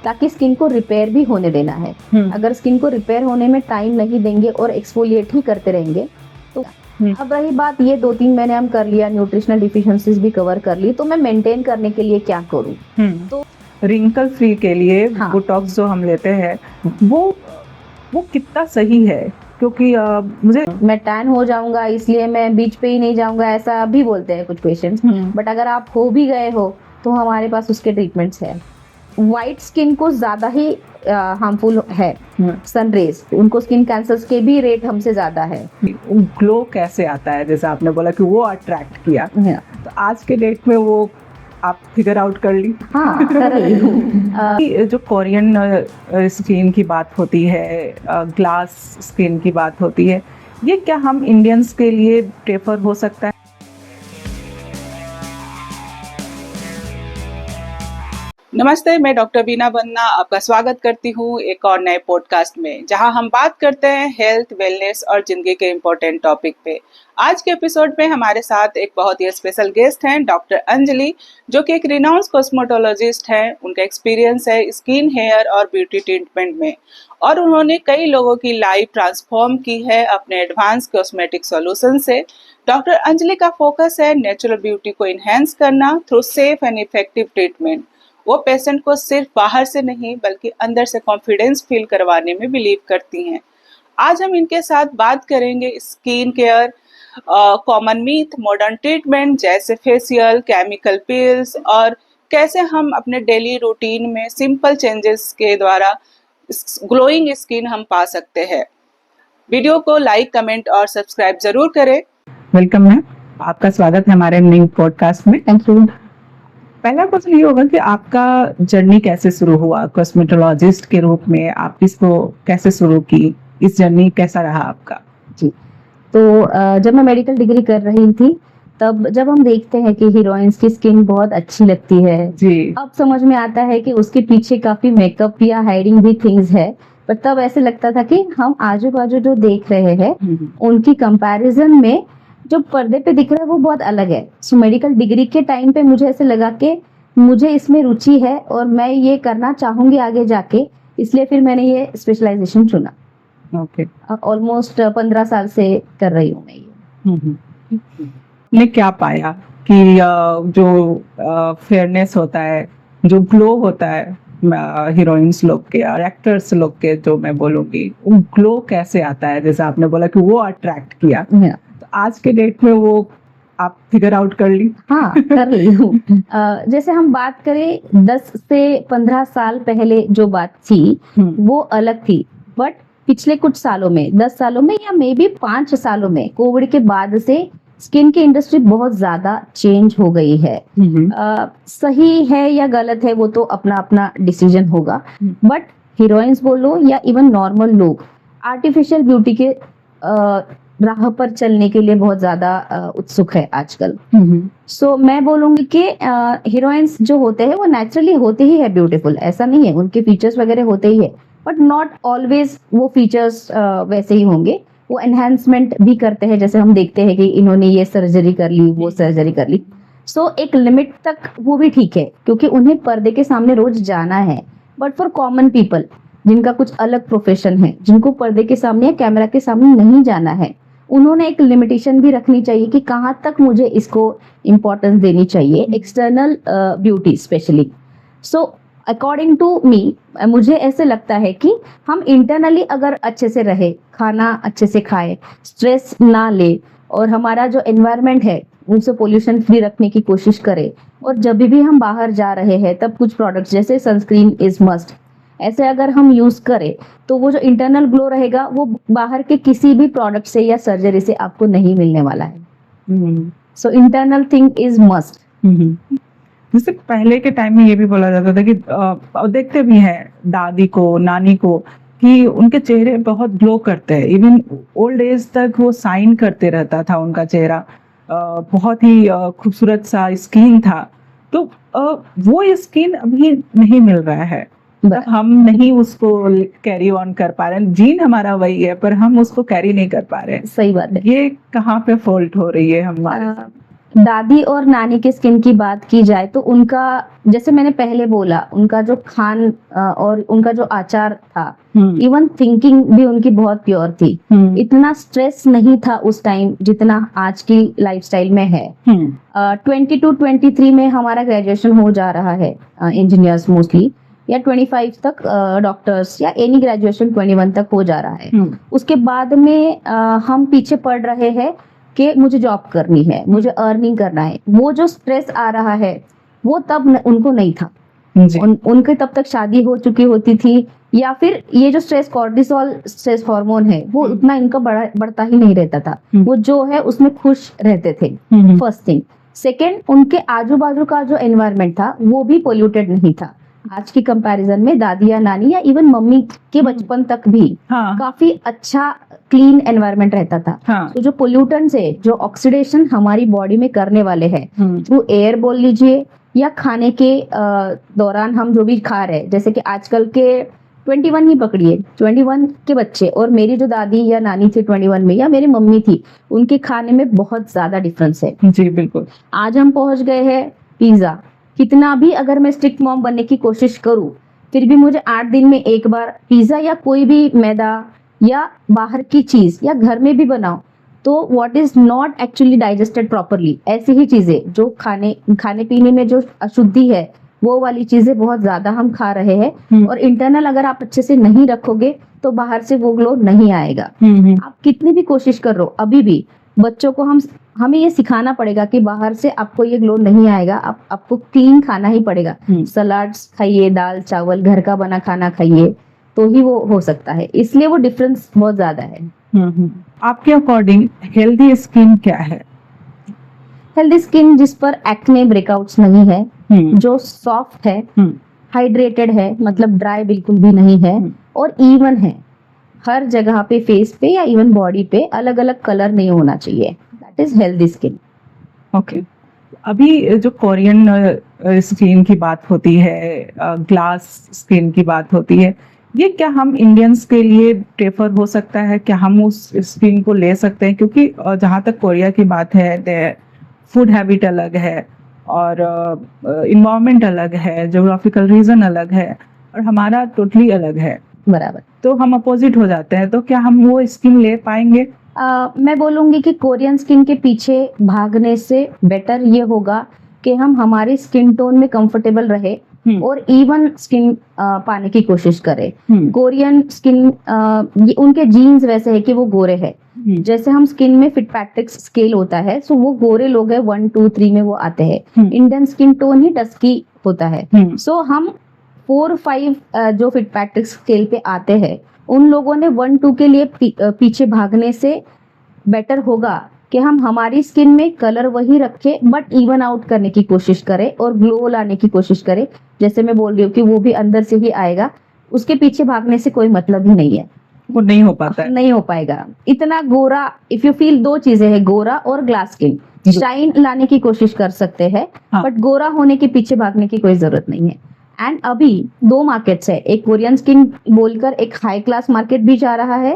ताकि स्किन को रिपेयर भी होने देना है। अगर स्किन को रिपेयर होने में टाइम नहीं देंगे और एक्सफोलिएट ही करते रहेंगे तो अब रही बात ये 2-3 महीने हम कर लिया, न्यूट्रिशनल डिफिशिएंसीज भी कवर कर ली, तो मैं मेंटेन करने के लिए क्या करूं? तो रिंकल फ्री के लिए बोटॉक्स जो हम लेते हैं वो कितना सही है? क्योंकि मैं टैन हो जाऊंगा इसलिए मैं बीच पे ही नहीं जाऊंगा, ऐसा भी बोलते हैं कुछ पेशेंट्स। बट अगर आप हो भी गए हो तो हमारे पास उसके ट्रीटमेंट्स है। वाइट स्किन को ज्यादा ही हार्मफुल है सन रेज, उनको स्किन कैंसर्स के भी रेट हमसे ज्यादा है। ग्लो कैसे आता है, जैसे आपने बोला कि वो अट्रैक्ट किया, तो आज के डेट में वो आप फिगर आउट कर ली? हाँ, कर रही हूँ। जो कोरियन स्किन की बात होती है, ग्लास स्किन की बात होती है, ये क्या हम इंडियंस के लिए प्रेफर हो सकता है? नमस्ते, मैं डॉक्टर बीना बन्ना आपका स्वागत करती हूँ एक और नए पॉडकास्ट में, जहां हम बात करते हैं हेल्थ, वेलनेस और जिंदगी के इम्पोर्टेंट टॉपिक पे। आज के एपिसोड में हमारे साथ एक बहुत ही स्पेशल गेस्ट हैं, डॉक्टर अंजलि, जो कि एक रिनाउंस कॉस्मेटोलॉजिस्ट हैं। उनका एक्सपीरियंस है स्किन, हेयर और ब्यूटी ट्रीटमेंट में, और उन्होंने कई लोगों की लाइफ ट्रांसफॉर्म की है अपने एडवांस कॉस्मेटिक सॉल्यूशन से। डॉक्टर अंजलि का फोकस है नेचुरल ब्यूटी को इन्हेंस करना through safe and effective treatment. वो पेशेंट को सिर्फ बाहर से नहीं बल्कि अंदर से कॉन्फिडेंस फील करवाने में बिलीव करती हैं। आज हम इनके साथ बात करेंगे skin care, common myth, modern treatment जैसे फेशियल, केमिकल पील्स, और कैसे हम अपने डेली रूटीन में सिंपल चेंजेस के द्वारा ग्लोइंग स्किन हम पा सकते हैं। वीडियो को लाइक, कमेंट और सब्सक्राइब जरूर करें। वेलकम मैम, आपका स्वागत है हमारे न्यू पॉडकास्ट में। Thank you. पहला क्वेश्चन ये होगा कि आपका जर्नी कैसे शुरू हुआ कॉस्मेटोलॉजिस्ट के रूप में? आप इसको कैसे शुरू की? इस जर्नी कैसा रहा आपका? जी, तो जब मैं मेडिकल डिग्री कर रही थी तब जब हम देखते हैं कि हीरोइंस की स्किन बहुत अच्छी लगती है जी, अब समझ में आता है कि उसके पीछे काफी मेकअप या हाइडिंग भी थिंग्स है। पर तब ऐसे लगता था कि हम आजू बाजू जो देख रहे हैं उनकी कंपैरिजन में जो पर्दे पे दिख रहा है वो बहुत अलग है। सो मेडिकल डिग्री के टाइम पे मुझे ऐसे लगा कि मुझे इसमें रुचि है और मैं ये करना चाहूंगी आगे जाके, इसलिए फिर मैंने ये स्पेशलाइजेशन चुना। ओके। ऑलमोस्ट 15 साल से कर रही हूँ मैं ये। ने क्या पाया कि जो फेयरनेस होता है, जो ग्लो होता है हीरोइंस लोग के और एक्टर्स लोग के, जो मैं बोलूँगी वो ग्लो कैसे आता है? जैसे आपने बोला कि वो अट्रैक्ट किया, तो आज के डेट में वो आप फिगर आउट कर ली? हाँ, कर ली हूँ। जैसे हम बात करें 10 से 15 साल पहले जो बात थी वो अलग थी, बट पिछले कुछ सालों में, 10 सालों में या मे बी 5 सालों में, कोविड के बाद से स्किन की इंडस्ट्री बहुत ज्यादा चेंज हो गई है। सही है या गलत है वो तो अपना अपना डिसीजन होगा, बट हीरोइंस बोलो या इवन नॉर्मल लोग आर्टिफिशियल ब्यूटी के राह पर चलने के लिए बहुत ज्यादा उत्सुक है आजकल। सो मैं बोलूंगी कि हीरोइंस जो होते हैं वो नेचुरली होते ही है ब्यूटीफुल, ऐसा नहीं है, उनके फीचर्स वगैरह होते ही है, बट नॉट ऑलवेज वो फीचर्स वैसे ही होंगे। वो एनहांसमेंट भी करते हैं, जैसे हम देखते हैं कि इन्होंने ये सर्जरी कर ली, वो सर्जरी कर ली। सो एक लिमिट तक वो भी ठीक है क्योंकि उन्हें पर्दे के सामने रोज जाना है। बट फॉर कॉमन पीपल जिनका कुछ अलग प्रोफेशन है, जिनको पर्दे के सामने या कैमरा के सामने नहीं जाना है, उन्होंने एक लिमिटेशन भी रखनी चाहिए कि कहाँ तक मुझे इसको इम्पोर्टेंस देनी चाहिए, external beauty specially. So according to me, मुझे ऐसे लगता है कि हम इंटरनली अगर अच्छे से रहे, खाना अच्छे से खाए, स्ट्रेस ना ले, और हमारा जो एनवायरनमेंट है उसे पोल्यूशन फ्री रखने की कोशिश करें, और जब भी हम बाहर जा रहे हैं तब कुछ प्रोडक्ट्स जैसे सनस्क्रीन इज मस्ट, ऐसे अगर हम यूज करें तो वो जो इंटरनल ग्लो रहेगा वो बाहर के किसी भी प्रोडक्ट से या सर्जरी से आपको नहीं मिलने वाला है। So internal thing is must. जैसे पहले के टाइम में ये भी बोला जाता था कि देखते भी हैं दादी को, नानी को, कि उनके चेहरे बहुत ग्लो करते हैं, इवन ओल्ड एज तक वो साइन करते रहता था उनका चेहरा, बहुत ही खूबसूरत सा स्किन था। तो वो स्किन अभी नहीं मिल रहा है, हम नहीं उसको कैरी ऑन कर पा रहे हैं। जीन हमारा वही है पर हम उसको कैरी नहीं कर पा रहे हैं। सही बात है। ये कहाँ पे फॉल्ट हो रही है हमारे? दादी और नानी के स्किन की बात की जाए तो उनका, जैसे मैंने पहले बोला, उनका जो खान और उनका जो आचार था, इवन थिंकिंग भी उनकी बहुत प्योर थी। इतना स्ट्रेस नहीं था उस टाइम जितना आज की लाइफस्टाइल में है। 22-23 में हमारा ग्रेजुएशन हो जा रहा है, इंजीनियर्स मोस्टली, या 25 तक डॉक्टर्स, या एनी ग्रेजुएशन 21 तक हो जा रहा है। उसके बाद में हम पीछे पड़ रहे हैं कि मुझे जॉब करनी है, मुझे अर्निंग करना है। वो जो स्ट्रेस आ रहा है वो तब उनको नहीं था। उनके तब तक शादी हो चुकी होती थी, या फिर ये जो स्ट्रेस कॉर्टिसोल स्ट्रेस हार्मोन है वो उतना इनका बढ़ता ही नहीं रहता था। वो जो है उसमें खुश रहते थे, फर्स्ट थिंग। सेकेंड, उनके आजू बाजू का जो एनवायरनमेंट था वो भी पोल्यूटेड नहीं था। आज की कंपैरिजन में दादी या नानी या इवन मम्मी के बचपन तक भी काफी अच्छा क्लीन एनवायरनमेंट रहता था। तो जो पोल्यूटेंट्स है, जो ऑक्सीडेशन हमारी बॉडी में करने वाले हैं, थ्रू एयर बोल लीजिए या खाने के दौरान हम जो भी खा रहे हैं, जैसे कि आजकल के 21 ही पकड़िए, 21 के बच्चे और मेरी जो दादी या नानी थी 21 में, या मेरी मम्मी थी, उनके खाने में बहुत ज्यादा डिफरेंस है। जी बिल्कुल। आज हम पहुंच गए हैं पिज्जा। कितना भी अगर मैं स्ट्रिक्ट मॉम बनने की कोशिश करूं, फिर भी मुझे 8 दिन में एक बार पिज्जा या कोई भी मैदा या बाहर की चीज या घर में भी बनाओ तो what is not actually digested properly, ऐसी ही चीजें जो खाने पीने में जो अशुद्धि है वो वाली चीजें बहुत ज्यादा हम खा रहे हैं। और इंटरनल अगर आप अच्छे से नहीं रखोगे तो बाहर से वो ग्लो नहीं आएगा। आप कितनी भी कोशिश कर लो, अभी भी बच्चों को हमें ये सिखाना पड़ेगा कि बाहर से आपको ये ग्लो नहीं आएगा, आपको क्लीन खाना ही पड़ेगा। सलाड्स खाइए, दाल चावल घर का बना खाना खाइए, तो ही वो हो सकता है। इसलिए वो डिफरेंस बहुत ज्यादा है। आपके अकॉर्डिंग हेल्दी स्किन क्या है? हेल्दी स्किन जिस पर एक्ने ब्रेकआउट्स नहीं है, जो सॉफ्ट है, हाइड्रेटेड है, मतलब ड्राई बिल्कुल भी नहीं है, और इवन है। हर जगह पे, फेस पे या इवन बॉडी पे अलग अलग कलर नहीं होना चाहिए। That is healthy skin. Okay. अभी जो कोरियन स्किन की बात होती है, ग्लास स्किन की बात होती है, ये क्या हम इंडियंस के लिए प्रेफर हो सकता है? क्या हम उस स्किन को ले सकते हैं? क्योंकि जहाँ तक कोरिया की बात है, फूड हैबिट अलग है और इन्वायरमेंट अलग है, ज्योग्राफिकल रीजन अलग है, और हमारा टोटली अलग है। बराबर। तो हम अपोजिट हो जाते हैं, तो क्या हम वो स्किन ले पाएंगे? मैं बोलूंगी कि कोरियन स्किन के पीछे भागने से बेटर ये होगा कि हम हमारी स्किन टोन में कंफर्टेबल रहे और इवन स्किन पाने की कोशिश करें। कोरियन स्किन, उनके जीन्स वैसे है कि वो गोरे है। जैसे हम स्किन में फिटपैट्रिक्स स्केल होता है, सो वो गोरे लोग हैं, 1, 2, 3 में वो आते हैं। इंडियन स्किन टोन ही डस्की होता है। सो हम 4, 5 जो फिटपैट्रिक स्केल पे आते हैं, उन लोगों ने 1, 2 के लिए पीछे भागने से बेटर होगा कि हम हमारी स्किन में कलर वही रखें बट इवन आउट करने की कोशिश करें और ग्लो लाने की कोशिश करें। जैसे मैं बोल रही हूँ कि वो भी अंदर से ही आएगा, उसके पीछे भागने से कोई मतलब ही नहीं है। वो नहीं हो पाता है, नहीं हो पाएगा इतना गोरा। इफ यू फील, 2 चीजें हैं, गोरा और ग्लास स्किन। शाइन लाने की कोशिश कर सकते हैं, बट गोरा होने के पीछे भागने की कोई जरूरत नहीं है। एंड अभी 2 मार्केट्स है, एक कोरियन स्किन बोलकर एक हाई क्लास मार्केट भी जा रहा है,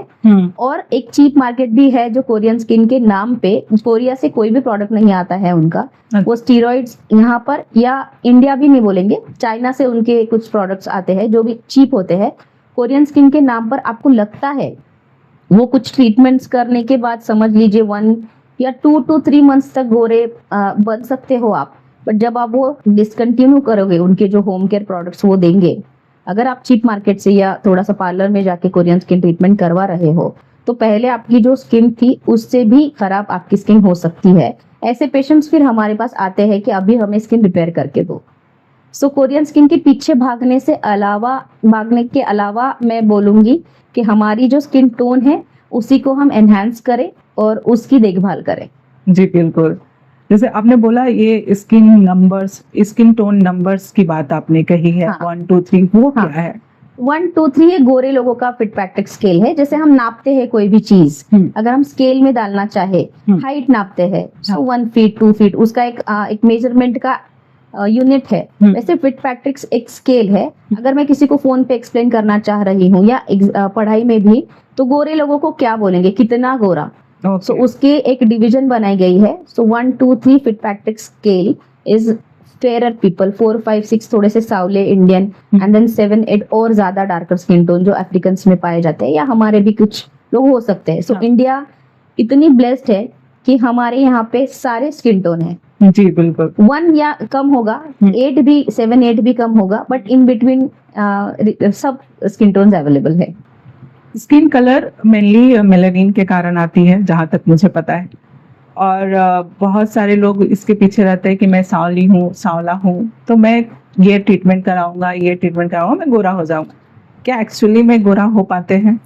और एक चीप मार्केट भी है जो कोरियन स्किन के नाम पे, कोरिया से कोई भी प्रोडक्ट नहीं आता है उनका। वो स्टीरॉइड्स यहाँ पर, या इंडिया भी नहीं बोलेंगे, चाइना से उनके कुछ प्रोडक्ट्स आते हैं जो भी चीप होते हैं। कोरियन स्किन के नाम पर आपको लगता है वो कुछ ट्रीटमेंट्स करने के बाद समझ लीजिए 1 या 2 to 3 मंथ्स तक गोरे बन सकते हो आप, बट जब आप वो डिसकंटिन्यू करोगे, उनके जो होम केयर प्रोडक्ट्स वो देंगे, अगर आप चीप मार्केट से या थोड़ा सा पार्लर में जाके कोरियन स्किन ट्रीटमेंट करवा रहे हो, तो पहले आपकी जो स्किन थी उससे भी खराब आपकी स्किन हो सकती है। ऐसे पेशेंट्स फिर हमारे पास आते हैं कि अभी हमें स्किन रिपेयर करके दो। सो कोरियन स्किन के पीछे भागने के अलावा मैं बोलूंगी कि हमारी जो स्किन टोन है उसी को हम एनहांस करें और उसकी देखभाल करें। जी बिल्कुल। जैसे आपने बोला ये स्किन टोन नंबर्स की बात आपने कही है, 1, 2, 3, वो क्या है? 1, 2, 3 ये गोरे लोगों का फिटपैट्रिक स्केल है। जैसे हम नापते हैं कोई भी चीज, अगर हम स्केल में डालना चाहे, हाइट नापते हैं, 1 फीट 2 फीट, उसका एक मेजरमेंट का यूनिट है। वैसे फिटपैट्रिक्स एक स्केल है। अगर मैं किसी को फोन पे एक्सप्लेन करना चाह रही हूँ या पढ़ाई में भी, तो गोरे लोगों को क्या बोलेंगे, कितना गोरा, सो उसके एक डिवीजन बनाई गई है. सो 1 2 3 फिटपैट्रिक स्केल इज फेयर पीपल, 4 5 6 थोड़े से सावले इंडियन, एंड देन 7 8 और ज्यादा डार्कर स्किन टोन जो अफ्रीकन में पाए जाते हैं या हमारे भी कुछ लोग हो सकते हैं. सो हाँ. इंडिया इतनी ब्लेस्ड है कि हमारे यहाँ पे सारे स्किन टोन है. जी बिल्कुल. 1 या कम होगा, 8 भी 7 8 भी कम होगा, बट इन बिटवीन सब स्किन टोन्स अवेलेबल है. स्किन कलर मेनली मेलानिन के कारण आती है जहाँ तक मुझे पता है, और बहुत सारे लोग इसके पीछे रहते हैं कि मैं सांवली हूँ, सांवला हूँ, तो मैं ये ट्रीटमेंट कराऊंगा, ये ट्रीटमेंट कराऊंगा, मैं गोरा हो जाऊंगा. क्या एक्चुअली में गोरा हो पाते हैं?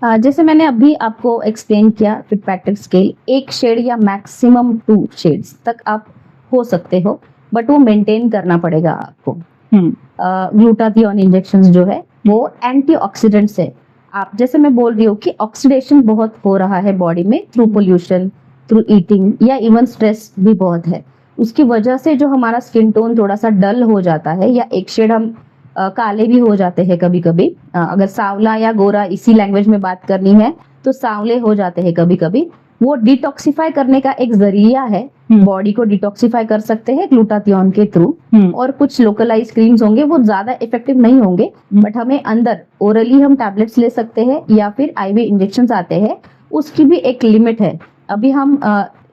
जैसे मैंने अभी आपको एक्सप्लेन किया, फिटपैट्रिक स्केल एक शेड या मैक्सिमम 2 शेड्स तक आप हो सकते हो, बट वो मेंटेन करना पड़ेगा आपको. ग्लूटाथियोन इंजेक्शंस जो है वो एंटीऑक्सीडेंट्स है. आप जैसे मैं बोल रही हूँ कि ऑक्सीडेशन बहुत हो रहा है बॉडी में थ्रू पोल्यूशन, थ्रू ईटिंग, या इवन स्ट्रेस भी बहुत है. उसकी वजह से जो हमारा स्किन टोन थोड़ा सा डल हो जाता है, या एक शेड हम काले भी हो जाते हैं कभी कभी. अगर सांवला या गोरा इसी लैंग्वेज में बात करनी है तो सांवले हो जाते हैं कभी कभी. वो डिटॉक्सिफाई करने का एक जरिया है. बॉडी को डिटॉक्सिफाई कर सकते हैं ग्लूटाथियोन के थ्रू, और कुछ लोकलाइज क्रीम्स होंगे, वो ज्यादा इफेक्टिव नहीं होंगे, बट हमें अंदर ओरली हम टैबलेट्स ले सकते हैं या फिर आईवी इंजेक्शंस आते हैं. उसकी भी एक लिमिट है. अभी हम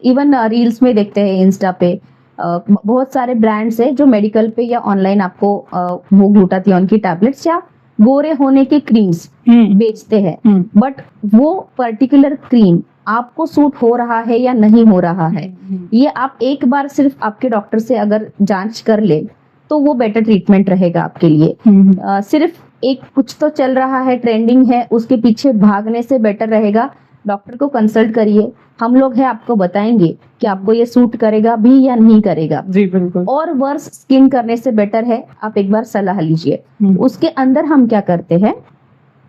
इवन रील्स में देखते हैं, इंस्टा पे बहुत सारे ब्रांड्स है जो मेडिकल पे या ऑनलाइन आपको वो ग्लूटाथियोन की टैबलेट्स या गोरे होने के क्रीम्स बेचते हैं. बट वो पर्टिकुलर क्रीम आपको सूट हो रहा है या नहीं हो रहा है, ये आप एक बार सिर्फ आपके डॉक्टर से अगर जांच कर ले तो वो बेटर ट्रीटमेंट रहेगा आपके लिए. सिर्फ एक कुछ तो चल रहा है, ट्रेंडिंग है, उसके पीछे भागने से बेटर रहेगा डॉक्टर को कंसल्ट करिए. हम लोग हैं, आपको बताएंगे कि आपको ये सूट करेगा भी या नहीं करेगा. जी बिल्कुल. और वर्स स्किन करने से बेटर है आप एक बार सलाह लीजिए. उसके अंदर हम क्या करते हैं,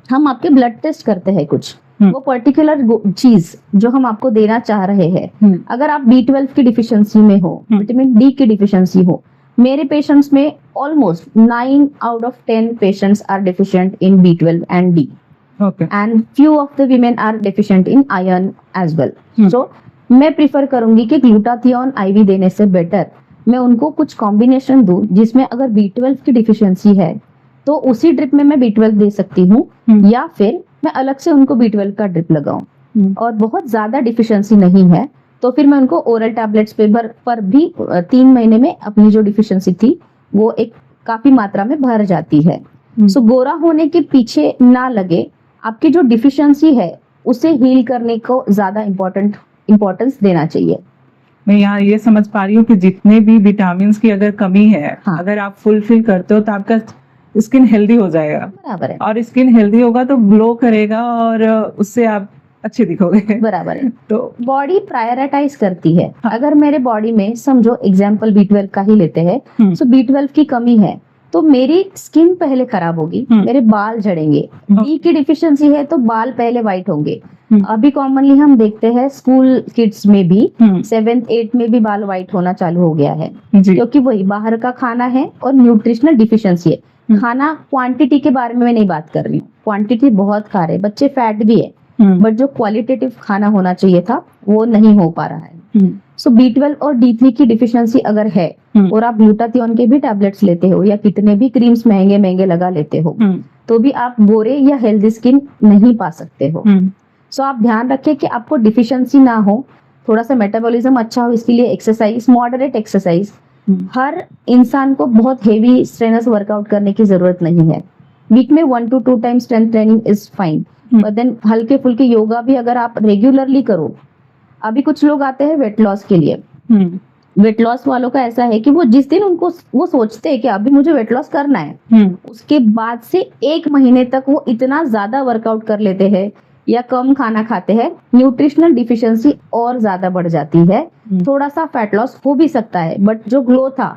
हम आपके ब्लड टेस्ट करते हैं कुछ, वो पर्टिकुलर चीज जो हम आपको देना चाह रहे हैं. अगर आप B12 की डिफिशियंसी में हो, विटामिन डी की डिफिशियंसी हो, मेरे पेशेंट्स में almost 9 out of 10 patients are deficient in B12 and D. Okay. And few of the women are deficient in iron as well. So मैं प्रिफर करूंगी कि ग्लूटाथियोन आईवी देने से बेटर मैं उनको कुछ कॉम्बिनेशन दूं, जिसमें अगर B12 की डिफिशियंसी है तो उसी ड्रिप में मैं B12 दे सकती हूँ, या फिर मैं अलग से उनको B12 का ड्रिप लगाऊं. और बहुत ज्यादा डिफिशियंसी नहीं है तो फिर मैं उनको ओरल टैबलेट्स पर भी 3 महीने में अपनी जो डिफिशियंसी थी वो एक काफी मात्रा में भर जाती है. सो गोरा होने के पीछे ना लगे, आपकी जो डिफिशियंसी है उसे हील करने को ज्यादा इम्पोर्टेंस देना चाहिए. मैं यहाँ ये समझ पा रही हूँ कि जितने भी विटामिन की अगर कमी है, हाँ. अगर आप फुलफिल करते हो तो आपका स्किन हेल्दी हो जाएगा. बराबर है. और स्किन हेल्दी होगा तो ग्लो करेगा और उससे आप अच्छे दिखोगे. बराबर है. तो बॉडी प्रायोरिटाइज करती है. हाँ. अगर मेरे बॉडी में समझो एग्जाम्पल B12 का ही लेते हैं, सो B12 की कमी है तो मेरी स्किन पहले खराब होगी, मेरे बाल झड़ेंगे. डी की डिफिशियंसी है तो बाल पहले वाइट होंगे. अभी कॉमनली हम देखते हैं स्कूल किड्स में भी 7th 8th में भी बाल वाइट होना चालू हो गया है, क्योंकि वही बाहर का खाना है और न्यूट्रिशनल डिफिशियंसी है. खाना क्वांटिटी के बारे में मैं नहीं बात कर रही हूँ, क्वांटिटी बहुत खा रहे बच्चे, फैट भी है, बट जो क्वालिटेटिव खाना होना चाहिए था वो नहीं हो पा रहा है. सो B12 और D3 की डिफिशियंसी अगर है और आप ग्लूटाथियोन के भी टैबलेट्स लेते हो या कितने भी क्रीम्स महंगे महंगे लगा लेते हो, तो भी आप गोरे या हेल्दी स्किन नहीं पा सकते हो. सो आप ध्यान रखें कि आपको डिफिशियंसी ना हो, थोड़ा सा मेटाबॉलिज्म अच्छा हो, इसके लिए एक्सरसाइज, मॉडरेट एक्सरसाइज. हर इंसान को बहुत हेवी स्ट्रेनर्स वर्कआउट करने की जरूरत नहीं है. वीक में 1 to 2 time strength training is fine, but then हल्के फुल्के योगा भी अगर आप रेगुलरली करो. अभी कुछ लोग आते हैं वेट लॉस के लिए. वेट लॉस वालों का ऐसा है कि वो जिस दिन उनको वो सोचते हैं कि अभी मुझे वेट लॉस करना है, उसके बाद से 1 महीने तक वो इतना ज्यादा वर्कआउट कर लेते हैं या कम खाना खाते हैं, न्यूट्रिशनल डिफिशियंसी और ज्यादा बढ़ जाती है. थोड़ा सा फैट लॉस हो भी सकता है, बट जो ग्लो था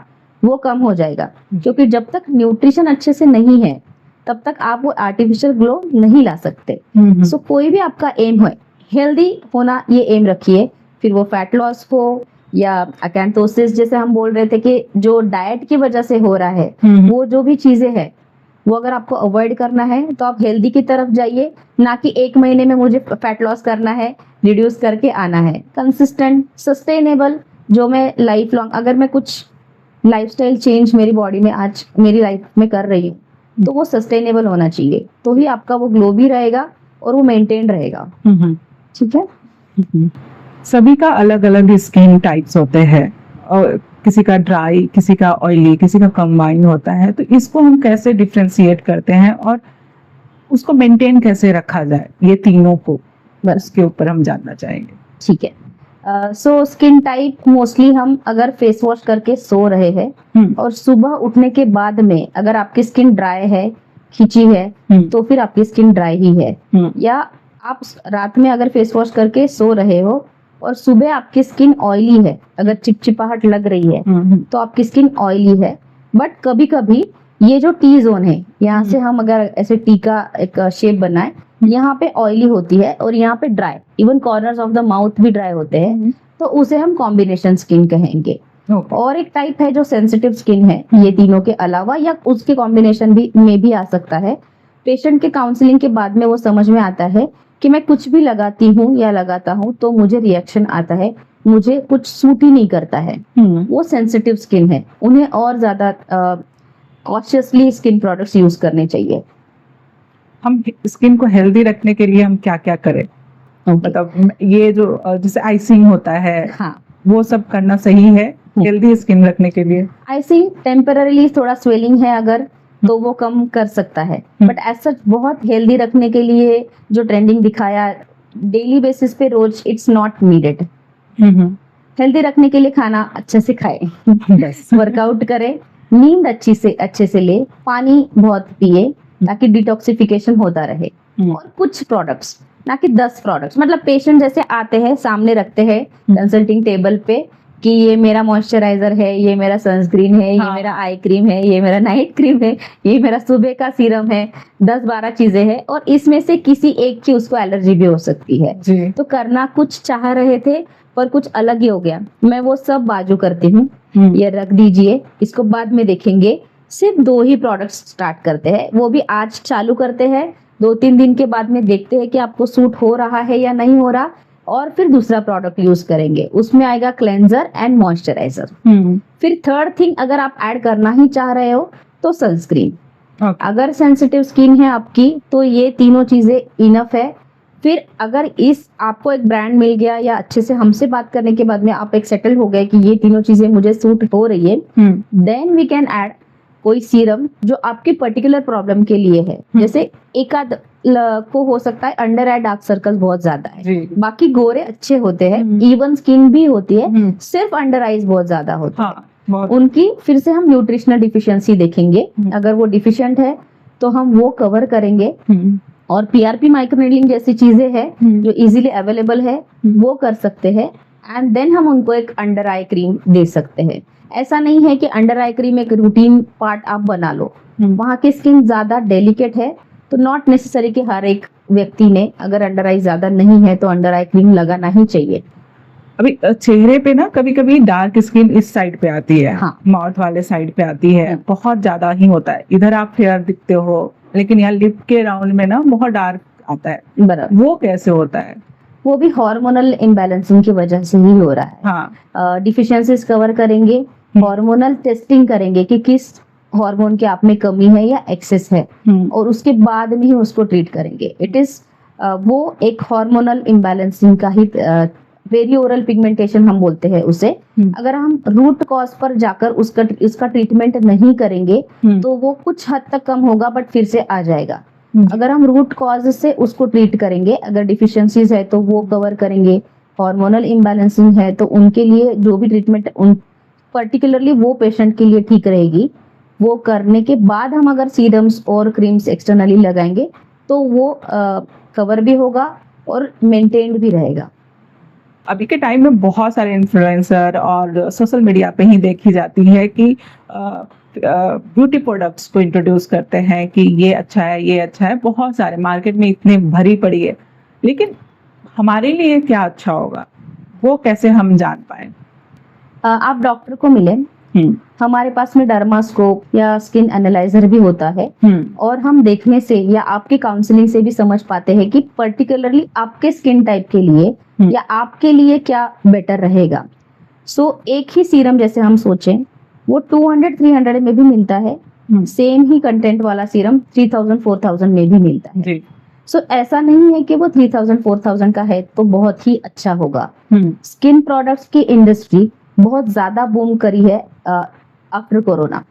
वो कम हो जाएगा, क्योंकि जब तक न्यूट्रिशन अच्छे से नहीं है तब तक आप वो आर्टिफिशियल ग्लो नहीं ला सकते. सो कोई भी आपका एम है, हेल्दी होना, ये एम रखिए. फिर वो फैट लॉस हो या अकैंथोसिस जैसे हम बोल रहे थे कि जो डाइट की वजह से हो रहा है, वो जो भी चीजें हैं वो अगर आपको अवॉइड करना है तो आप हेल्दी की तरफ जाइए, ना कि 1 महीने में मुझे फैट लॉस करना है रिड्यूस करके आना है। कंसिस्टेंट, सस्टेनेबल, जो मैं लाइफ लॉन्ग, अगर मैं कुछ लाइफस्टाइल चेंज मेरी बॉडी में आज मेरी लाइफ में कर रही हूँ तो वो सस्टेनेबल होना चाहिए, तो ही आपका वो ग्लो भी रहेगा और वो मेंटेन रहेगा। ठीक है। सभी का अलग अलग स्किन टाइप्स होते हैं, और किसी का ड्राई, किसी का ऑयली, किसी का कंबाइन होता है, तो इसको हम कैसे डिफ्रेंशिएट करते हैं और उसको मेंटेन कैसे रखा जाए, ये तीनों को, बस उसके ऊपर हम जानना चाहेंगे। ठीक है। सो स्किन टाइप मोस्टली हम अगर फेस वॉश करके सो रहे हैं और सुबह उठने के बाद में अगर आपकी स्किन ड्राई है, खिंची है, तो फिर आपकी स्किन ड्राई ही है। या आप रात में अगर फेस वॉश करके सो रहे हो और सुबह आपकी स्किन ऑयली है, अगर चिपचिपाहट लग रही है तो आपकी स्किन ऑयली है। बट कभी कभी ये जो टी जोन है, यहाँ से हम अगर ऐसे टी का एक शेप बनाए, यहाँ पे ऑयली होती है और यहाँ पे dry, even corners of the mouth भी ड्राई होते हैं, तो उसे हम कॉम्बिनेशन स्किन कहेंगे। और एक टाइप है जो सेंसिटिव स्किन है, ये तीनों के अलावा या उसके कॉम्बिनेशन भी में भी आ सकता है। पेशेंट के काउंसलिंग के बाद में वो समझ में आता है कि मैं कुछ भी लगाती हूँ या लगाता हूँ तो मुझे रिएक्शन आता है, मुझे कुछ सूट ही नहीं करता है, वो सेंसिटिव स्किन है, उन्हें और ज्यादा कॉशियसली स्किन प्रोडक्ट्स यूज करने चाहिए। हम स्किन को हेल्दी रखने के लिए हम क्या क्या करें? मतलब ये जो जैसे आइसिंग होता है, हाँ, वो सब करना सही है हेल्दी स्किन रखने के लिए? आइसिंग टेम्पररीली थोड़ा स्वेलिंग है अगर, तो वो कम कर सकता है, बट एज सच बहुत हेल्दी रखने के लिए जो ट्रेंडिंग दिखाया डेली बेसिस पे रोज, इट्स नॉट नीडेड। हेल्दी रखने के लिए खाना अच्छे से खाए, बस वर्कआउट करे, नींद अच्छे से ले, पानी बहुत पिए ताकि डिटॉक्सिफिकेशन होता रहे। और कुछ प्रोडक्ट्स, ना कि 10 प्रोडक्ट्स, मतलब पेशेंट जैसे आते हैं सामने रखते हैं कंसल्टिंग टेबल पे कि ये मेरा मॉइस्चराइजर है, ये मेरा सनस्क्रीन है, ये मेरा आई क्रीम है, ये मेरा नाइट क्रीम है, ये मेरा सुबह का सीरम है, 10-12 चीजें हैं और इसमें से किसी एक की उसको एलर्जी भी हो सकती है जी। तो करना कुछ चाह रहे थे पर कुछ अलग ही हो गया। मैं वो सब बाजू करती हूँ, ये रख दीजिए, इसको बाद में देखेंगे। सिर्फ 2 ही प्रोडक्ट्स स्टार्ट करते हैं, वो भी आज चालू करते हैं, 2-3 दिन के बाद में देखते हैं कि आपको सूट हो रहा है या नहीं हो रहा, और फिर दूसरा प्रोडक्ट यूज करेंगे, उसमें आएगा क्लेंजर एंड मॉइस्चराइजर। फिर थर्ड थिंग अगर आप ऐड करना ही चाह रहे हो तो सनस्क्रीन। अगर सेंसिटिव स्किन है आपकी तो ये तीनों चीजें इनफ है। फिर अगर इस आपको एक ब्रांड मिल गया या अच्छे से हमसे बात करने के बाद में आप एक सेटल हो गए कि ये तीनों चीजें मुझे सूट हो रही है, देन वी कैन ऐड कोई सीरम जो आपकी पर्टिकुलर प्रॉब्लम के लिए है। जैसे एक आध को हो सकता है अंडर आई डार्क सर्कल्स बहुत ज्यादा है, बाकी गोरे अच्छे होते हैं, इवन स्किन भी होती है, सिर्फ अंडर आईज बहुत ज्यादा होते हैं, उनकी फिर से हम न्यूट्रिशनल डिफिशियंसी देखेंगे। अगर वो डिफिशिएंट है तो हम वो कवर करेंगे। और पीआरपी माइक्रोनीडलिंग जैसी चीजें हैं जो इजीली अवेलेबल है वो कर सकते हैं, एंड देन हम उनको एक अंडर आई क्रीम दे सकते हैं। ऐसा नहीं है कि अंडर आई क्रीम एक रूटीन पार्ट आप बना लो, वहाँ की स्किन ज्यादा डेलिकेट है तो नॉट नेसेसरी कि हर एक व्यक्ति ने, अगर अंडर आई ज्यादा नहीं है तो अंडर आई क्रीम लगाना ही चाहिए। अभी चेहरे पे ना कभी कभी डार्क स्किन इस साइड पे आती है, हाँ, माउथ वाले साइड पे आती है, बहुत ज्यादा ही होता है, इधर आप फेयर दिखते हो लेकिन यहाँ लिप के राउंड में ना बहुत डार्क आता है, बराबर। वो कैसे होता है? वो भी हार्मोनल इम्बैलेंसिंग की वजह से ही हो रहा है। हाँ, डिफिशियंसीज कवर करेंगे, हार्मोनल टेस्टिंग करेंगे कि किस हार्मोन की आप में कमी है या एक्सेस है, और उसके बाद में ही उसको ट्रीट करेंगे। इट इज वो एक हार्मोनल इम्बैलेंसिंग का ही वेरियोरल पिगमेंटेशन हम बोलते हैं उसे। अगर हम रूट कॉज पर जाकर उसका ट्रीटमेंट नहीं करेंगे तो वो कुछ हद तक कम होगा बट फिर से आ जाएगा। अगर हम रूट कॉज से उसको ट्रीट करेंगे, अगर डिफिशियंसीज है तो वो कवर करेंगे, हार्मोनल इम्बैलेंसिंग है तो उनके लिए जो भी ट्रीटमेंट उन पर्टिकुलरली वो पेशेंट के लिए ठीक रहेगी, वो करने के बाद हम अगर सीरम्स और क्रीम्स एक्सटर्नली लगाएंगे तो वो कवर भी होगा और मेंटेन्ड भी रहेगा। अभी के टाइम में बहुत सारे इन्फ्लुएंसर और सोशल मीडिया पे ही देखी जाती है कि ब्यूटी प्रोडक्ट्स को इंट्रोड्यूस करते हैं कि ये अच्छा है, ये अच्छा है, बहुत सारे मार्केट में इतने भरी पड़ी है, लेकिन हमारे लिए क्या अच्छा होगा वो कैसे हम जान पाए? आप डॉक्टर को मिले, हमारे पास में डर्मास्कोप या स्किन एनालाइजर भी होता है, और हम देखने से या आपके काउंसलिंग से भी समझ पाते हैं कि पर्टिकुलरली आपके स्किन टाइप के लिए या आपके लिए क्या बेटर रहेगा। सो एक ही सीरम जैसे हम सोचें वो 200-300 में भी मिलता है, सेम ही कंटेंट वाला सीरम 3000-4000 में भी मिलता है। जी। सो ऐसा नहीं है कि वो 3000-4000 का है तो बहुत ही अच्छा होगा। स्किन प्रोडक्ट्स की इंडस्ट्री बहुत ज्यादा बूम करी है आफ्टर कोरोना।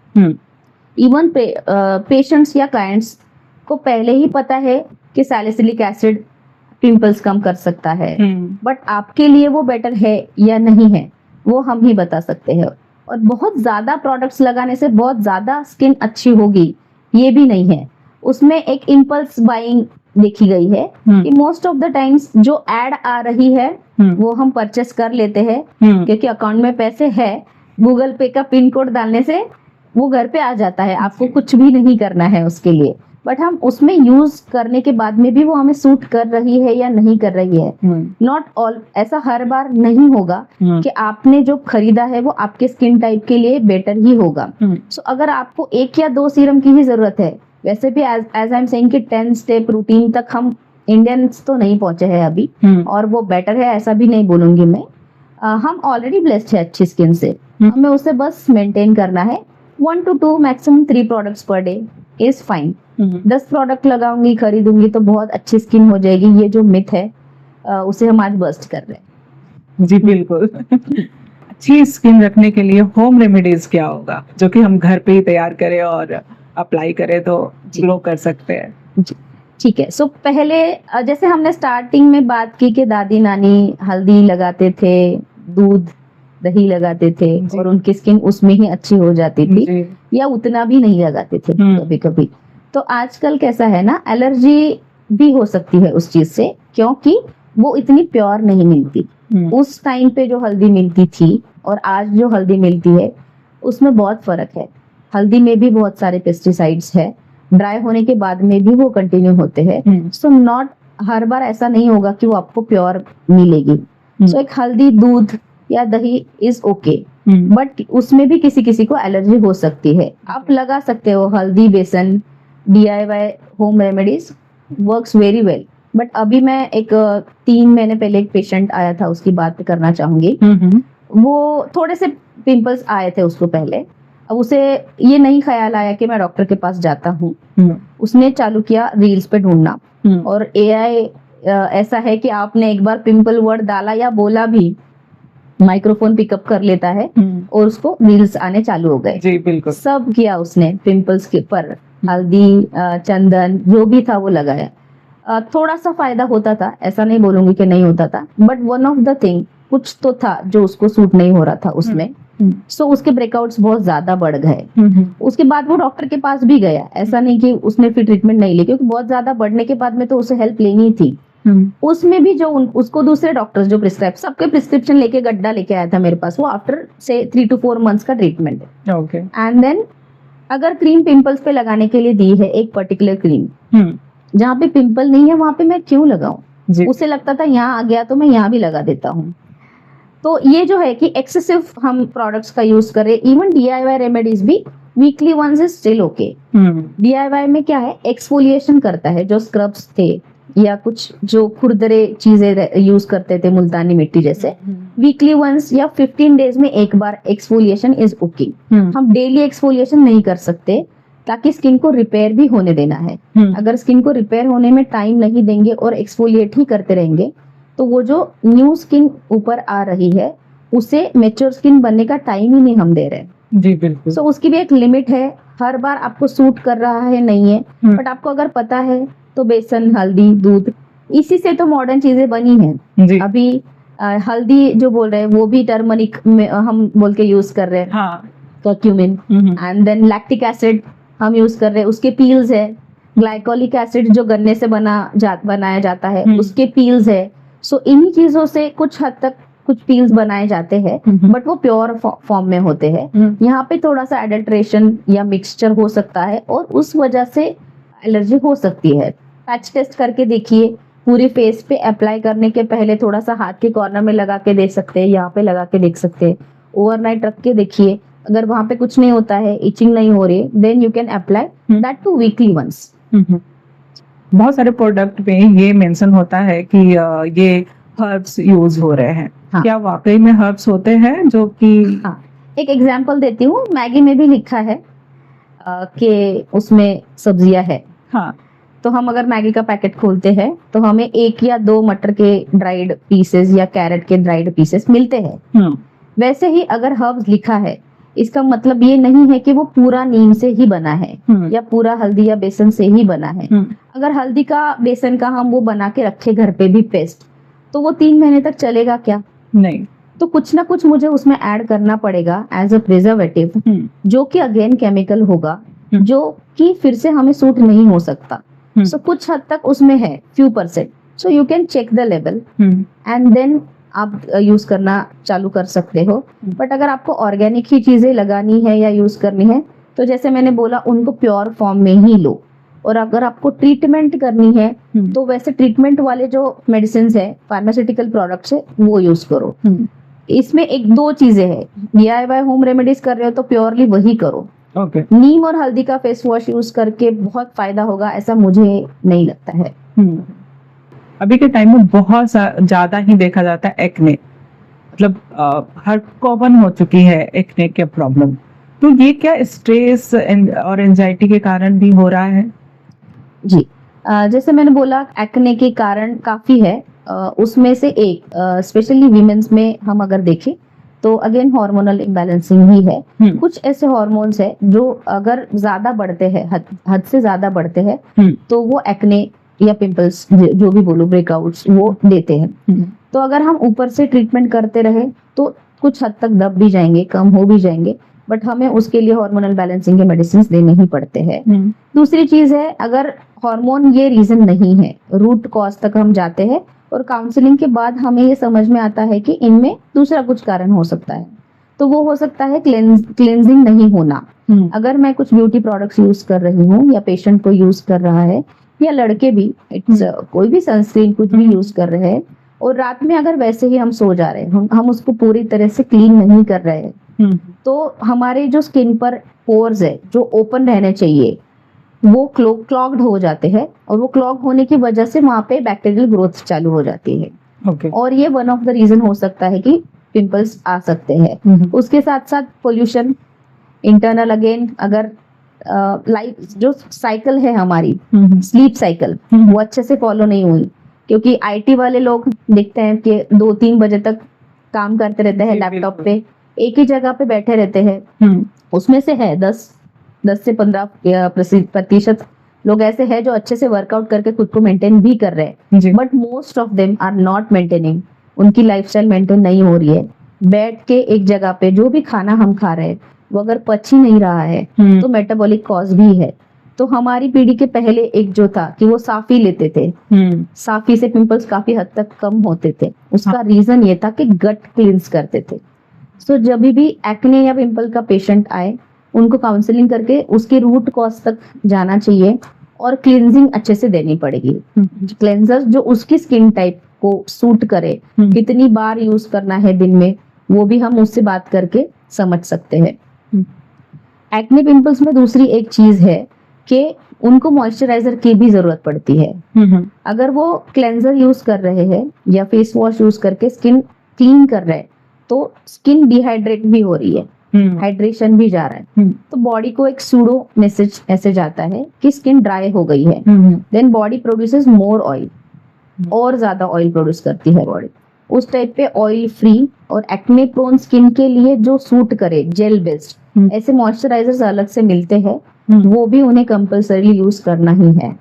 इवन पेशेंट्स या क्लाइंट्स को पहले ही पता है कि सैलिसिलिक एसिड पिंपल्स कम कर सकता है, बट आपके लिए वो बेटर है या नहीं है वो हम ही बता सकते हैं। और बहुत ज्यादा प्रोडक्ट्स लगाने से बहुत ज्यादा स्किन अच्छी होगी ये भी नहीं है। उसमें एक इम्पल्स बाइंग देखी गई है कि मोस्ट ऑफ द टाइम्स जो एड आ रही है वो हम परचेस कर लेते हैं क्योंकि अकाउंट में पैसे है, गूगल पे का पिन कोड डालने से वो घर पे आ जाता है, आपको कुछ भी नहीं करना है उसके लिए। बट हम उसमें यूज करने के बाद में भी वो हमें सूट कर रही है या नहीं कर रही है, नॉट ऑल, ऐसा हर बार नहीं होगा कि आपने जो खरीदा है वो आपके स्किन टाइप के लिए बेटर ही होगा। सो अगर आपको 1 या 2 सीरम की ही जरूरत है, वैसे भी एज आई एम सेइंग कि 10 स्टेप रूटीन तक हम इंडियंस तो नहीं पहुंचे हैं अभी, और वो बेटर है ऐसा भी नहीं बोलूंगी मैं। हम ऑलरेडी ब्लेस्ड है अच्छी स्किन से, हमें उसे बस मेंटेन करना है। 1 to 2 maximum 3 products per day is fine. 10 product लगाऊंगी खरीदूंगी तो बहुत अच्छी स्किन हो जाएगी, ये जो मिथ है उसे हम आज बस्ट कर रहे हैं। जी बिल्कुल। अच्छी स्किन रखने के लिए होम रेमेडीज क्या होगा जो कि हम घर पे ही तैयार करें और अप्लाई करें तो ग्लो कर सकते हैं? ठीक है। सो पहले जैसे हमने स्टार्टिंग में बात की कि दादी नानी हल्दी लगाते थे, दूध दही लगाते थे और उनकी स्किन उसमें ही अच्छी हो जाती थी, या उतना भी नहीं लगाते थे कभी कभी। तो आजकल कैसा है ना, एलर्जी भी हो सकती है उस चीज से, क्योंकि वो इतनी प्योर नहीं मिलती। उस टाइम पे जो हल्दी मिलती थी और आज जो हल्दी मिलती है उसमें बहुत फर्क है। हल्दी में भी बहुत सारे पेस्टिसाइड्स है, ड्राई होने के बाद में भी वो कंटिन्यू होते हैं। सो नॉट हर बार ऐसा नहीं होगा कि वो आपको प्योर मिलेगी। सो एक हल्दी दूध या दही इज ओके, बट उसमें भी किसी किसी को एलर्जी हो सकती है। आप लगा सकते हो हल्दी बेसन, DIY home remedies works very well. But अभी मैं एक 3 महीने पहले एक पेशेंट आया था, उसकी बात करना चाहूंगी। वो थोड़े से पिंपल्स आए थे उसको पहले, अब उसे ये नहीं ख्याल आया कि मैं डॉक्टर के पास जाता हूँ। उसने चालू किया रील्स पे ढूंढना, और AI ऐसा है कि आपने एक बार पिंपल वर्ड डाला या बोला भी, माइक्रोफोन पिकअप कर लेता है और उसको रील्स आने चालू हो गए। जी बिल्कुल। सब किया उसने पिंपल्स के पर, हल्दी चंदन जो भी था वो लगाया। थोड़ा सा फायदा होता था, ऐसा नहीं बोलूंगी कि नहीं होता था, but one of the thing कुछ तो था जो उसको सूट नहीं हो रहा था उसमें। सो उसके ब्रेकआउट्स बहुत ज्यादा बढ़ गए। उसके बाद वो डॉक्टर के पास भी गया, ऐसा नहीं कि उसने फिर ट्रीटमेंट नहीं ली, क्योंकि बहुत ज्यादा बढ़ने के बाद में तो उसे हेल्प लेनी थी। उसमें भी जो उसको दूसरे डॉक्टर्स जो प्रिस्क्राइब, सबके प्रिस्क्रिप्शन लेके गड्ढा लेके आया था मेरे पास, वो आफ्टर से 3 to 4 मंथ्स का ट्रीटमेंट। ओके। एंड देन अगर क्रीम पिंपल्स पे लगाने के लिए दी है, एक पर्टिकुलर क्रीम, जहाँ पे पिंपल नहीं है वहां पे मैं क्यों लगाऊं? उसे लगता था यहाँ आ गया तो मैं यहाँ भी लगा देता हूँ। तो ये जो है कि एक्सेसिव हम प्रोडक्ट्स का यूज करें, इवन DIY रेमेडीज भी weekly once is still okay. DIY में क्या है, एक्सफोलिएशन करता है, जो स्क्रब्स थे या कुछ जो खुरदरे चीजें यूज करते थे मुल्तानी मिट्टी जैसे, वीकली वंस या 15 डेज में एक बार एक्सफोलिएशन इज ओके। हम डेली एक्सफोलिएशन नहीं कर सकते, ताकि स्किन को रिपेयर भी होने देना है। अगर स्किन को रिपेयर होने में टाइम नहीं देंगे और एक्सफोलिएट ही करते रहेंगे तो वो जो न्यू स्किन ऊपर आ रही है उसे मैच्योर स्किन बनने का टाइम ही नहीं हम दे रहे। जी बिल्कुल। सो उसकी भी एक लिमिट है, हर बार आपको सूट कर रहा है नहीं है, बट आपको अगर पता है तो बेसन, हल्दी, दूध, इसी से तो मॉडर्न चीजें बनी हैं। अभी हल्दी जो बोल रहे हैं वो भी टर्मरिक में हम बोल के यूज कर रहे हैं, curcumin, and then lactic acid हम यूज कर रहे हैं, उसके पील्स है। ग्लाइकोलिक एसिड जो गन्ने से बनाया जाता है उसके पील्स है। सो इन्हीं चीजों से कुछ हद तक कुछ पील्स बनाए जाते हैं, बट वो प्योर फॉर्म में होते हैं। यहाँ पे थोड़ा सा एडल्ट्रेशन या मिक्सचर हो सकता है और उस वजह से एलर्जी हो सकती है। पैच टेस्ट करके देखिए, पूरे फेस पे अप्लाई करने के पहले थोड़ा सा हाथ के कॉर्नर में लगा के देख सकते हैं, यहाँ पे लगा के देख सकते हैं, ओवरनाइट रख के देखिए, अगर वहां पे कुछ नहीं होता है, इचिंग नहीं हो रही, then you can apply that to weekly once. बहुत सारे प्रोडक्ट में ये मेंशन होता है कि ये हर्ब्स यूज हो रहे हैं। हाँ। क्या वाकई में हर्ब्स होते हैं जो कि हाँ, एक एग्जांपल देती हूँ, मैगी में भी लिखा है कि उसमें सब्जियां है। हाँ तो हम अगर मैगी का पैकेट खोलते हैं तो हमें 1 या 2 मटर के ड्राइड पीसेस या कैरेट के ड्राइड पीसेस मिलते हैं। वैसे ही अगर हर्ब्स लिखा है, इसका मतलब ये नहीं है कि वो पूरा नीम से ही बना है या पूरा हल्दी या बेसन से ही बना है। अगर हल्दी का बेसन का हम वो बना के रखे घर पे भी पेस्ट, तो वो 3 महीने तक चलेगा क्या? नहीं। तो कुछ ना कुछ मुझे उसमें ऐड करना पड़ेगा एज अ प्रिजर्वेटिव, जो कि अगेन केमिकल होगा, जो कि फिर से हमें सूट नहीं हो सकता। सो कुछ हद तक उसमें है, few %। So you can check the level and then आप यूज करना चालू कर सकते हो। बट अगर आपको ऑर्गेनिक ही चीजें लगानी है या यूज करनी है, तो जैसे मैंने बोला, उनको प्योर फॉर्म में ही लो। और अगर आपको ट्रीटमेंट करनी है तो वैसे ट्रीटमेंट वाले जो मेडिसिन है, फार्मास्यूटिकल प्रोडक्ट्स है, वो यूज करो। इसमें 1-2 चीजें हैं, DIY होम रेमेडीज कर रहे हो तो प्योरली वही करो। ओके। नीम और हल्दी का फेस वॉश यूज करके बहुत फायदा होगा ऐसा मुझे नहीं लगता है। अभी के टाइम में बहुत ज्यादा ही देखा जाता है एक्ने, मतलब हर कॉमन हो चुकी है एक्ने के प्रॉब्लम। तो ये क्या स्ट्रेस और एंजाइटी के कारण भी हो रहा है? जी, जैसे मैंने बोला, एक्ने के कारण काफी है। उसमें से एक स्पेशली वीमेंस में हम अगर देखें तो अगेन हार्मोनल इम्बैलेंसिंग ही है। कुछ ऐसे हार्मोन्स है जो अगर ज्यादा बढ़ते हैं, हद से ज्यादा बढ़ते हैं, तो वो एक्ने या पिंपल्स, जो भी बोलो, ब्रेकआउट्स, वो देते हैं। तो अगर हम ऊपर से ट्रीटमेंट करते रहे तो कुछ हद तक दब भी जाएंगे, कम हो भी जाएंगे, बट हमें उसके लिए हार्मोनल बैलेंसिंग के मेडिसिन देने ही पड़ते हैं। दूसरी चीज है, अगर हार्मोन ये रीजन नहीं है, रूट कॉज तक हम जाते हैं और काउंसलिंग के बाद हमें ये समझ में आता है कि इनमें दूसरा कुछ कारण हो सकता है। तो वो हो सकता है क्लेंजिंग नहीं होना। अगर मैं कुछ ब्यूटी प्रोडक्ट्स यूज कर रही हूँ या पेशेंट को यूज कर रहा है, या लड़के भी, इट्स कोई भी सनस्क्रीन कुछ भी यूज कर रहे हैं, और रात में अगर वैसे ही हम सो जा रहे हैं, हम उसको पूरी तरह से क्लीन नहीं कर रहे हैं, तो हमारे जो स्किन पर पोर्स है जो ओपन रहने चाहिए, वो क्लॉग्ड हो जाते हैं, और वो क्लॉग होने की वजह से वहां पे बैक्टीरियल ग्रोथ चालू हो जाती है। ओके। और ये वन ऑफ द रीजन हो सकता है कि पिंपल्स आ सकते हैं। उसके साथ साथ पोल्यूशन, इंटरनल, अगेन अगर लाइफ जो साइकिल है हमारी, स्लीप साइकिल, वो अच्छे से फॉलो नहीं हुई, क्योंकि IT वाले लोग देखते हैं कि 2-3 बजे तक काम करते रहते हैं लैपटॉप पे, एक ही जगह पे बैठे रहते हैं। उसमें से है 10 से 15% लोग ऐसे हैं जो अच्छे से वर्कआउट करके खुद को मेंटेन भी कर रहे हैं, but most of them are not maintaining. उनकी लाइफस्टाइल मेंटेन नहीं हो रही है। बैठ के एक जगह पे जो भी खाना हम खा रहे हैं वो अगर पच ही नहीं रहा है, तो मेटाबॉलिक कॉज भी है। तो हमारी पीढ़ी के पहले एक जो था कि वो साफी लेते थे, साफी से पिंपल्स काफी हद तक कम होते थे। उसका रीजन ये था कि गट क्लींस करते थे। सो जब भी एक्ने या पिंपल का पेशेंट आए, उनको काउंसलिंग करके उसके रूट कॉज तक जाना चाहिए और क्लींजिंग अच्छे से देनी पड़ेगी। क्लेंजर जो उसकी स्किन टाइप को सूट करे, कितनी बार यूज करना है दिन में, वो भी हम उससे बात करके समझ सकते हैं। एक्ने पिंपल्स में दूसरी एक चीज है कि उनको मॉइस्चराइजर की भी जरूरत पड़ती है। अगर वो क्लेंजर यूज कर रहे हैं या फेस वॉश यूज करके स्किन क्लीन कर रहे हैं, तो स्किन डिहाइड्रेट भी हो रही है, हाइड्रेशन भी जा रहा है, तो बॉडी को एक सूडो मैसेज ऐसे जाता है कि स्किन ड्राई हो गई है। Then body produces more oil, और ज्यादा ऑयल प्रोड्यूस करती है बॉडी। उस टाइप पे ऑयल फ्री और एक्ने प्रोन स्किन के लिए जो सूट करे, जेल बेस्ड ऐसे मॉइस्चराइजर्स अलग से मिलते हैं, वो भी उन्हें कंपल्सरी यूज करना ही है।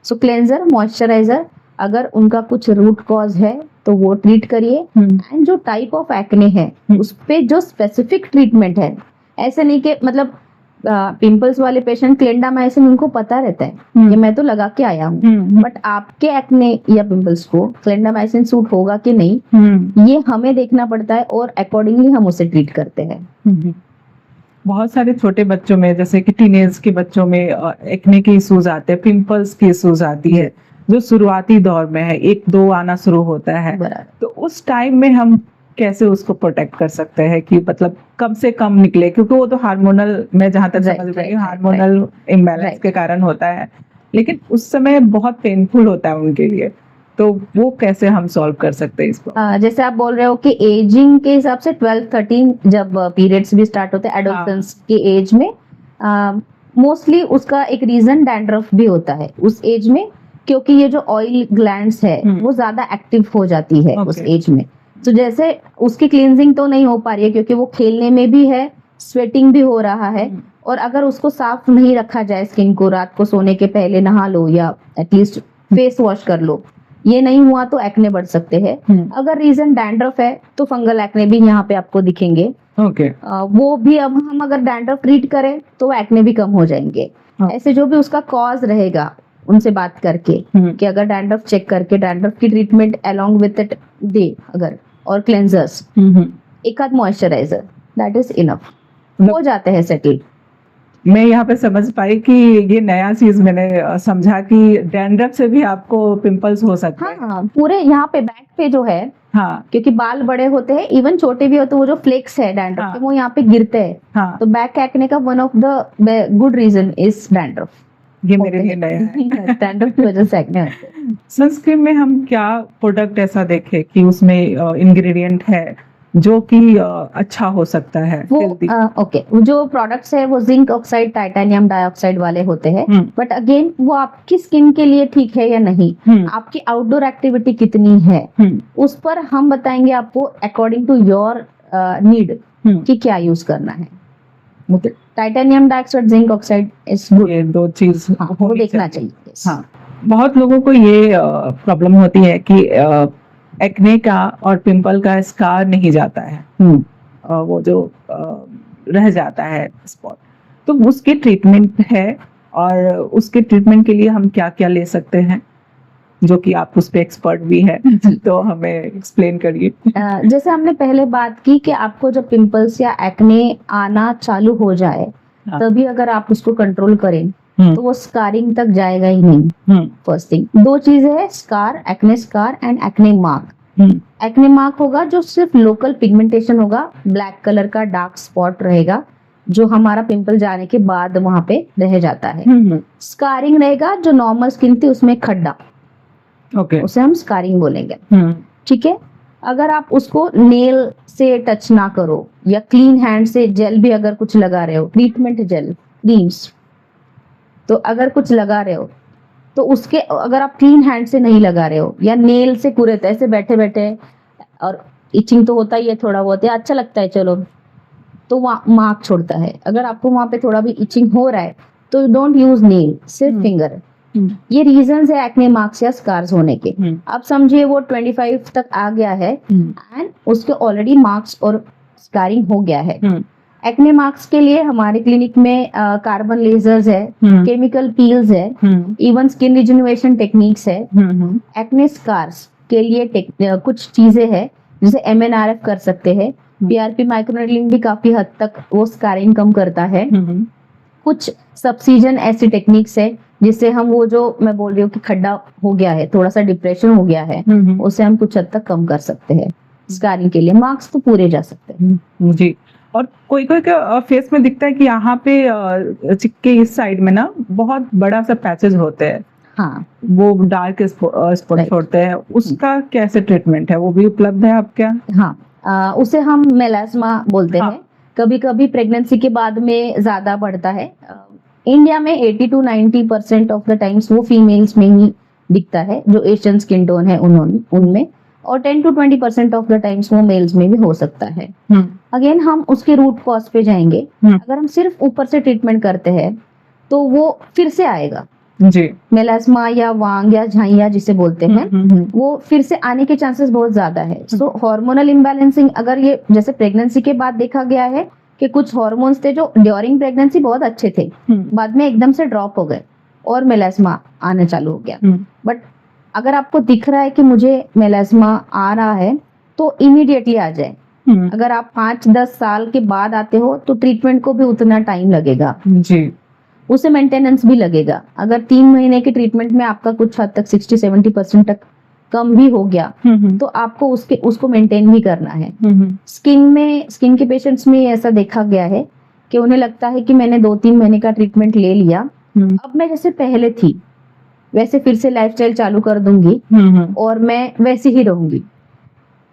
सो क्लेंजर, मॉइस्चराइजर, अगर उनका कुछ रूट कॉज है तो वो ट्रीट करिए, एंड जो टाइप ऑफ एक्ने है उस पे जो स्पेसिफिक ट्रीटमेंट है। ऐसे नहीं कि मतलब पिंपल्स वाले पेशेंट क्लेंडामाइसिन उनको पता रहता है कि मैं तो लगा के आया हूँ, बट आपके एक्ने या पिंपल्स को क्लेंडामाइसिन सूट होगा कि नहीं, ये हमें देखना पड़ता है, और अकॉर्डिंगली हम उसे ट्रीट करते हैं। बहुत सारे छोटे बच्चों में, जैसे कि टीनेज के बच्चों में एक्ने के इश्यूज आते हैं, पिंपल्स की इश्यूज आती है, जो शुरुआती दौर में है, 1-2 आना शुरू होता है। तो उस टाइम में हम कैसे उसको प्रोटेक्ट कर सकते हैं कि मतलब कम से कम निकले, क्योंकि वो तो हार्मोनल, मैं जहां तक Right, समझ रही right, हूँ right, हार्मोनल इम्बैलेंस Right. के कारण होता है, लेकिन उस समय बहुत पेनफुल होता है उनके लिए, तो वो कैसे हम सॉल्व कर सकते हैं इसको? जैसे आप बोल रहे हो कि एजिंग के हिसाब से 12-13 जब पीरियड्स भी स्टार्ट होते हैं एडोलसेंस के एज में, मोस्टली उसका एक रीजन डैंड्रफ भी होता है उस एज में, क्योंकि ये जो ऑयल ग्लैंड्स है वो ज्यादा एक्टिव हो जाती है उस Okay. एज में। तो जैसे उसकी क्लींजिंग तो नहीं हो पा रही है क्योंकि वो खेलने में भी है, स्वेटिंग भी हो रहा है, और अगर उसको साफ नहीं रखा जाए स्किन को, रात को सोने के पहले नहा लो या एटलीस्ट फेस वॉश कर लो, ये नहीं हुआ तो एक्ने बढ़ सकते हैं। अगर रीजन डैंड्रफ है तो फंगल एक्ने भी यहाँ पे आपको दिखेंगे। ओके। वो भी अब हम अगर डैंड्रफ ट्रीट करें तो एक्ने भी कम हो जाएंगे। हाँ। ऐसे जो भी उसका कॉज रहेगा उनसे बात करके कि अगर डैंड्रफ चेक करके डैंड्रफ की treatment along with it they अगर, और क्लेंजर्स, एक आध मॉइस्चराइजर, दैट इज इनफ, हो जाते हैं सेटल। मैं यहाँ पे समझ पाई कि ये नया चीज मैंने समझा कि डैंड्रफ से भी आपको पिंपल्स हो सकते हैं। हाँ, पूरे यहाँ पे बैक पे जो है, हाँ क्योंकि बाल बड़े होते हैं, इवन छोटे भी होते हैं, वो जो फ्लेक्स है डैंड्रफ हाँ। के वो यहाँ पे गिरते हैं। हाँ, तो बैक एक्ने का one of the good reason is dandruff. ये मेरे लिए नया है। डैंड्रफ की वजह से एक्ने होते हैं। सनस्क्रीन में हम क्या प्रोडक्ट ऐसा देखे कि उसमें इंग्रेडिएंट है जो कि अच्छा हो सकता है? वो healthy? ओके, वो जो प्रोडक्ट्स है वो जिंक ऑक्साइड, टाइटेनियम डाइऑक्साइड वाले होते हैं, बट अगेन वो आपकी स्किन के लिए ठीक है या नहीं, आपकी आउटडोर एक्टिविटी कितनी है, उस पर हम बताएंगे आपको अकॉर्डिंग टू योर नीड कि क्या यूज करना है। मतलब titanium dioxide, zinc oxide is good, ये दो चीज वो देखना चाहिए। हाँ, बहुत लोगों को ये प्रॉब्लम होती है कि एक्ने का और पिंपल का स्कार नहीं जाता है, वो जो रह जाता है स्पॉट, तो उसकी ट्रीटमेंट है, और उसके ट्रीटमेंट के लिए हम क्या क्या ले सकते हैं, जो कि आप उस पे एक्सपर्ट भी है, तो हमें एक्सप्लेन करिए। जैसे हमने पहले बात की कि आपको जब पिंपल्स या एक्ने आना चालू हो जाए, हाँ। तभी अगर आप उसको कंट्रोल करें तो वो स्कारिंग तक जाएगा ही नहीं। फर्स्ट थिंग, दो चीजें है, scar, and acne mark. Acne mark होगा जो सिर्फ लोकल पिगमेंटेशन होगा, ब्लैक कलर का डार्क स्पॉट रहेगा जो हमारा पिंपल जाने के बाद वहां पे रह जाता है। स्कारिंग रहेगा जो नॉर्मल स्किन थी उसमें खड्डा, ओके, उसे हम स्कारिंग बोलेंगे। ठीक है, अगर आप उसको नेल से टच ना करो या क्लीन हैंड से जेल भी अगर कुछ लगा रहे हो, ट्रीटमेंट जेल, क्रीम्स, तो अगर कुछ लगा रहे हो तो उसके, अगर आप क्लीन हैंड से नहीं लगा रहे हो या नेल से कुरेते ऐसे बैठे बैठे, और इचिंग तो होता ही है थोड़ा बहुत, या अच्छा लगता है चलो, तो वहाँ मार्क छोड़ता है। अगर आपको वहां पे थोड़ा भी इचिंग हो रहा है तो डोंट यूज नेल, सिर्फ फिंगर। ये रीजंस है एक्ने मार्क्स या स्कार्स होने के। आप समझिए वो 25 तक आ गया है एंड उसके ऑलरेडी मार्क्स और स्कारिंग हो गया है। एक्ने मार्क्स के लिए हमारे क्लिनिक में कार्बन लेजर्स है, केमिकल पील्स है, इवन स्किन रिजेन्युएशन टेक्निक्स है। एक्ने स्कार्स के लिए कुछ चीजें हैं, जैसे MNRF कर सकते हैं, PRP माइक्रोनेडलिंग भी काफी हद तक वो स्कारिंग कम करता है। कुछ सब्सिजन ऐसी टेक्निक्स है जिससे हम वो जो मैं बोल रही हूँ कि खड्डा हो गया है, थोड़ा सा डिप्रेशन हो गया है, उसे हम कुछ हद तक कम कर सकते हैं। स्कारिंग के लिए मार्क्स तो पूरे जा सकते हैं जी। और कोई कोई का फेस में दिखता है कि यहाँ पे चिक के इस साइड में ना बहुत बड़ा सा पैचेस होते हैं, हाँ, वो डार्क स्पॉट Right. छोड़ते हैं, उसका कैसे ट्रीटमेंट है, वो भी उपलब्ध है आपके यहाँ? हाँ, उसे हम मेलास्मा बोलते हाँ. हैं। कभी कभी प्रेगनेंसी के बाद में ज्यादा बढ़ता है। इंडिया में 80 to 90% ऑफ द टाइम्स वो फीमेल्स में ही दिखता है जो एशियन स्किन टोन है उनमें, और 10 to 20% ऑफ द टाइम्स वो मेल्स में भी हो सकता है। अगेन हम उसके रूट कॉज पे जाएंगे। अगर हम सिर्फ ऊपर से ट्रीटमेंट करते हैं तो वो फिर से आएगा। जी। मेलास्मा या वांग या झाइया जिसे बोलते हैं, वो फिर से आने के चांसेस बहुत ज्यादा है। सो हार्मोनल इम्बैलेंसिंग, अगर ये जैसे प्रेगनेंसी के बाद देखा गया है कि कुछ हार्मोन्स थे जो ड्यूरिंग प्रेगनेंसी बहुत अच्छे थे, बाद में एकदम से ड्रॉप हो गए और मेलास्मा आना चालू हो गया। बट अगर आपको दिख रहा है कि मुझे मेलास्मा आ रहा है तो इमीडिएटली आ जाए। अगर आप 5-10 साल के बाद आते हो तो ट्रीटमेंट को भी उतना टाइम लगेगा जी, उसे मेंटेनेंस भी लगेगा। अगर 3 महीने के ट्रीटमेंट में आपका कुछ हद तक 60-70% तक कम भी हो गया तो आपको उसको मेंटेन भी करना है। स्किन के पेशेंट्स में ऐसा देखा गया है कि उन्हें लगता है कि मैंने 2-3 महीने का ट्रीटमेंट ले लिया, अब मैं जैसे पहले थी वैसे फिर से लाइफस्टाइल चालू कर दूंगी और मैं वैसी ही रहूंगी।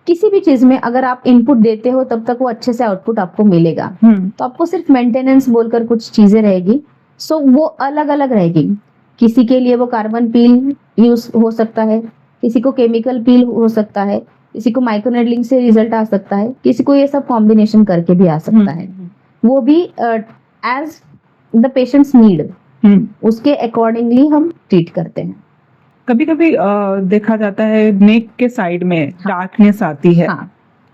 किसी भी चीज में अगर आप इनपुट देते हो तब तक वो अच्छे से आउटपुट आपको मिलेगा। तो आपको सिर्फ मेंटेनेंस बोलकर कुछ चीजें रहेगी, सो वो अलग अलग रहेगी। किसी के लिए वो कार्बन पील यूज हो सकता है, किसी को केमिकल पील हो सकता है, किसी को माइक्रोनेडलिंग से रिजल्ट आ सकता है, किसी को ये सब कॉम्बिनेशन करके भी आ सकता है। वो भी एज द पेशेंट्स नीड उसके अकॉर्डिंगली हम ट्रीट करते हैं। कभी कभी देखा जाता है नेक के साइड में डार्कनेस आती है, हाँ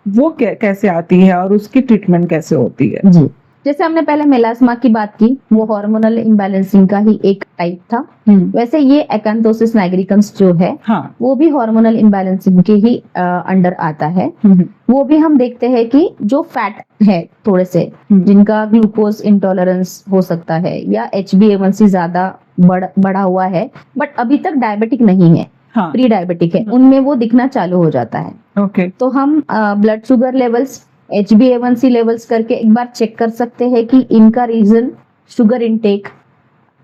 वो कैसे आती है और उसकी ट्रीटमेंट कैसे होती है? जी, जैसे हमने पहले मेलास्मा की बात की, वो हार्मोनल इम्बैलेंसिंग का ही एक टाइप था। वैसे ये एकांथोसिस नाइग्रिकन्स जो है हाँ। वो भी हार्मोनल इम्बैलेंसिंग के ही अंडर आता है। वो भी हम देखते हैं कि जो फैट है थोड़े से, जिनका ग्लूकोज इंटॉलरेंस हो सकता है या HbA1c ज्यादा बढ़ा हुआ है बट अभी तक डायबिटिक नहीं है, हाँ। प्री डायबिटिक है, उनमें वो दिखना चालू हो जाता है। ओके। तो हम blood sugar levels, HbA1c levels करके एक बार चेक कर सकते हैं कि इनका रीजन शुगर इनटेक